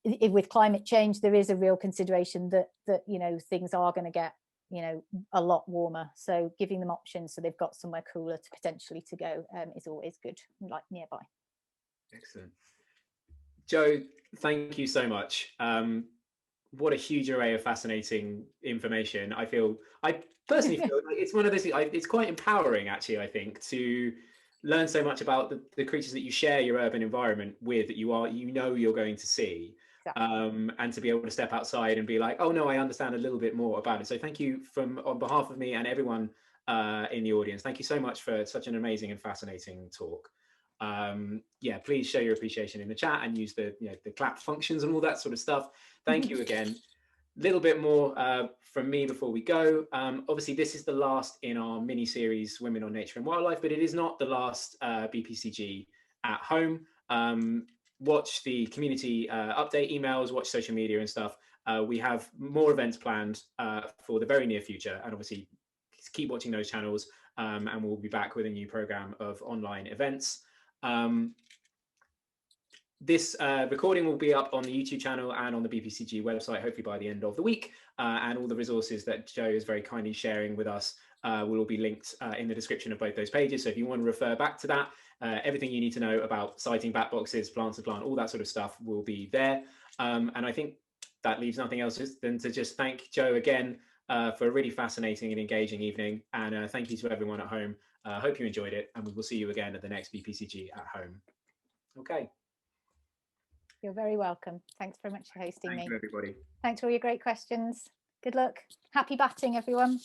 with climate change, there is a real consideration that you know, things are going to get, you know, a lot warmer. So giving them options so they've got somewhere cooler to potentially to go is always good, like nearby. Excellent. Jo, thank you so much. What a huge array of fascinating information. I personally feel like it's one of those, it's quite empowering actually, I think, to learn so much about the creatures that you share your urban environment with, that you know you're going to see. Exactly. And to be able to step outside and be like, oh no, I understand a little bit more about it. So thank you on behalf of me and everyone in the audience. Thank you so much for such an amazing and fascinating talk. Yeah, please show your appreciation in the chat and use the clap functions and all that sort of stuff. Thank you again. Little bit more from me before we go. Obviously, this is the last in our mini series, Women on Nature and Wildlife, but it is not the last BPCG at home. Watch the community update emails, watch social media and stuff. We have more events planned for the very near future, and obviously keep watching those channels, and we'll be back with a new program of online events. This recording will be up on the YouTube channel and on the BPCG website, hopefully by the end of the week. And all the resources that Jo is very kindly sharing with us will all be linked in the description of both those pages. So if you want to refer back to that, everything you need to know about siting bat boxes, plants to plant, all that sort of stuff will be there. And I think that leaves nothing else than to just thank Jo again for a really fascinating and engaging evening. And thank you to everyone at home. Hope you enjoyed it, and we will see you again at the next BPCG at home. Okay. You're very welcome. Thanks very much for hosting me. Thank you, everybody. Thanks for all your great questions. Good luck. Happy batting, everyone.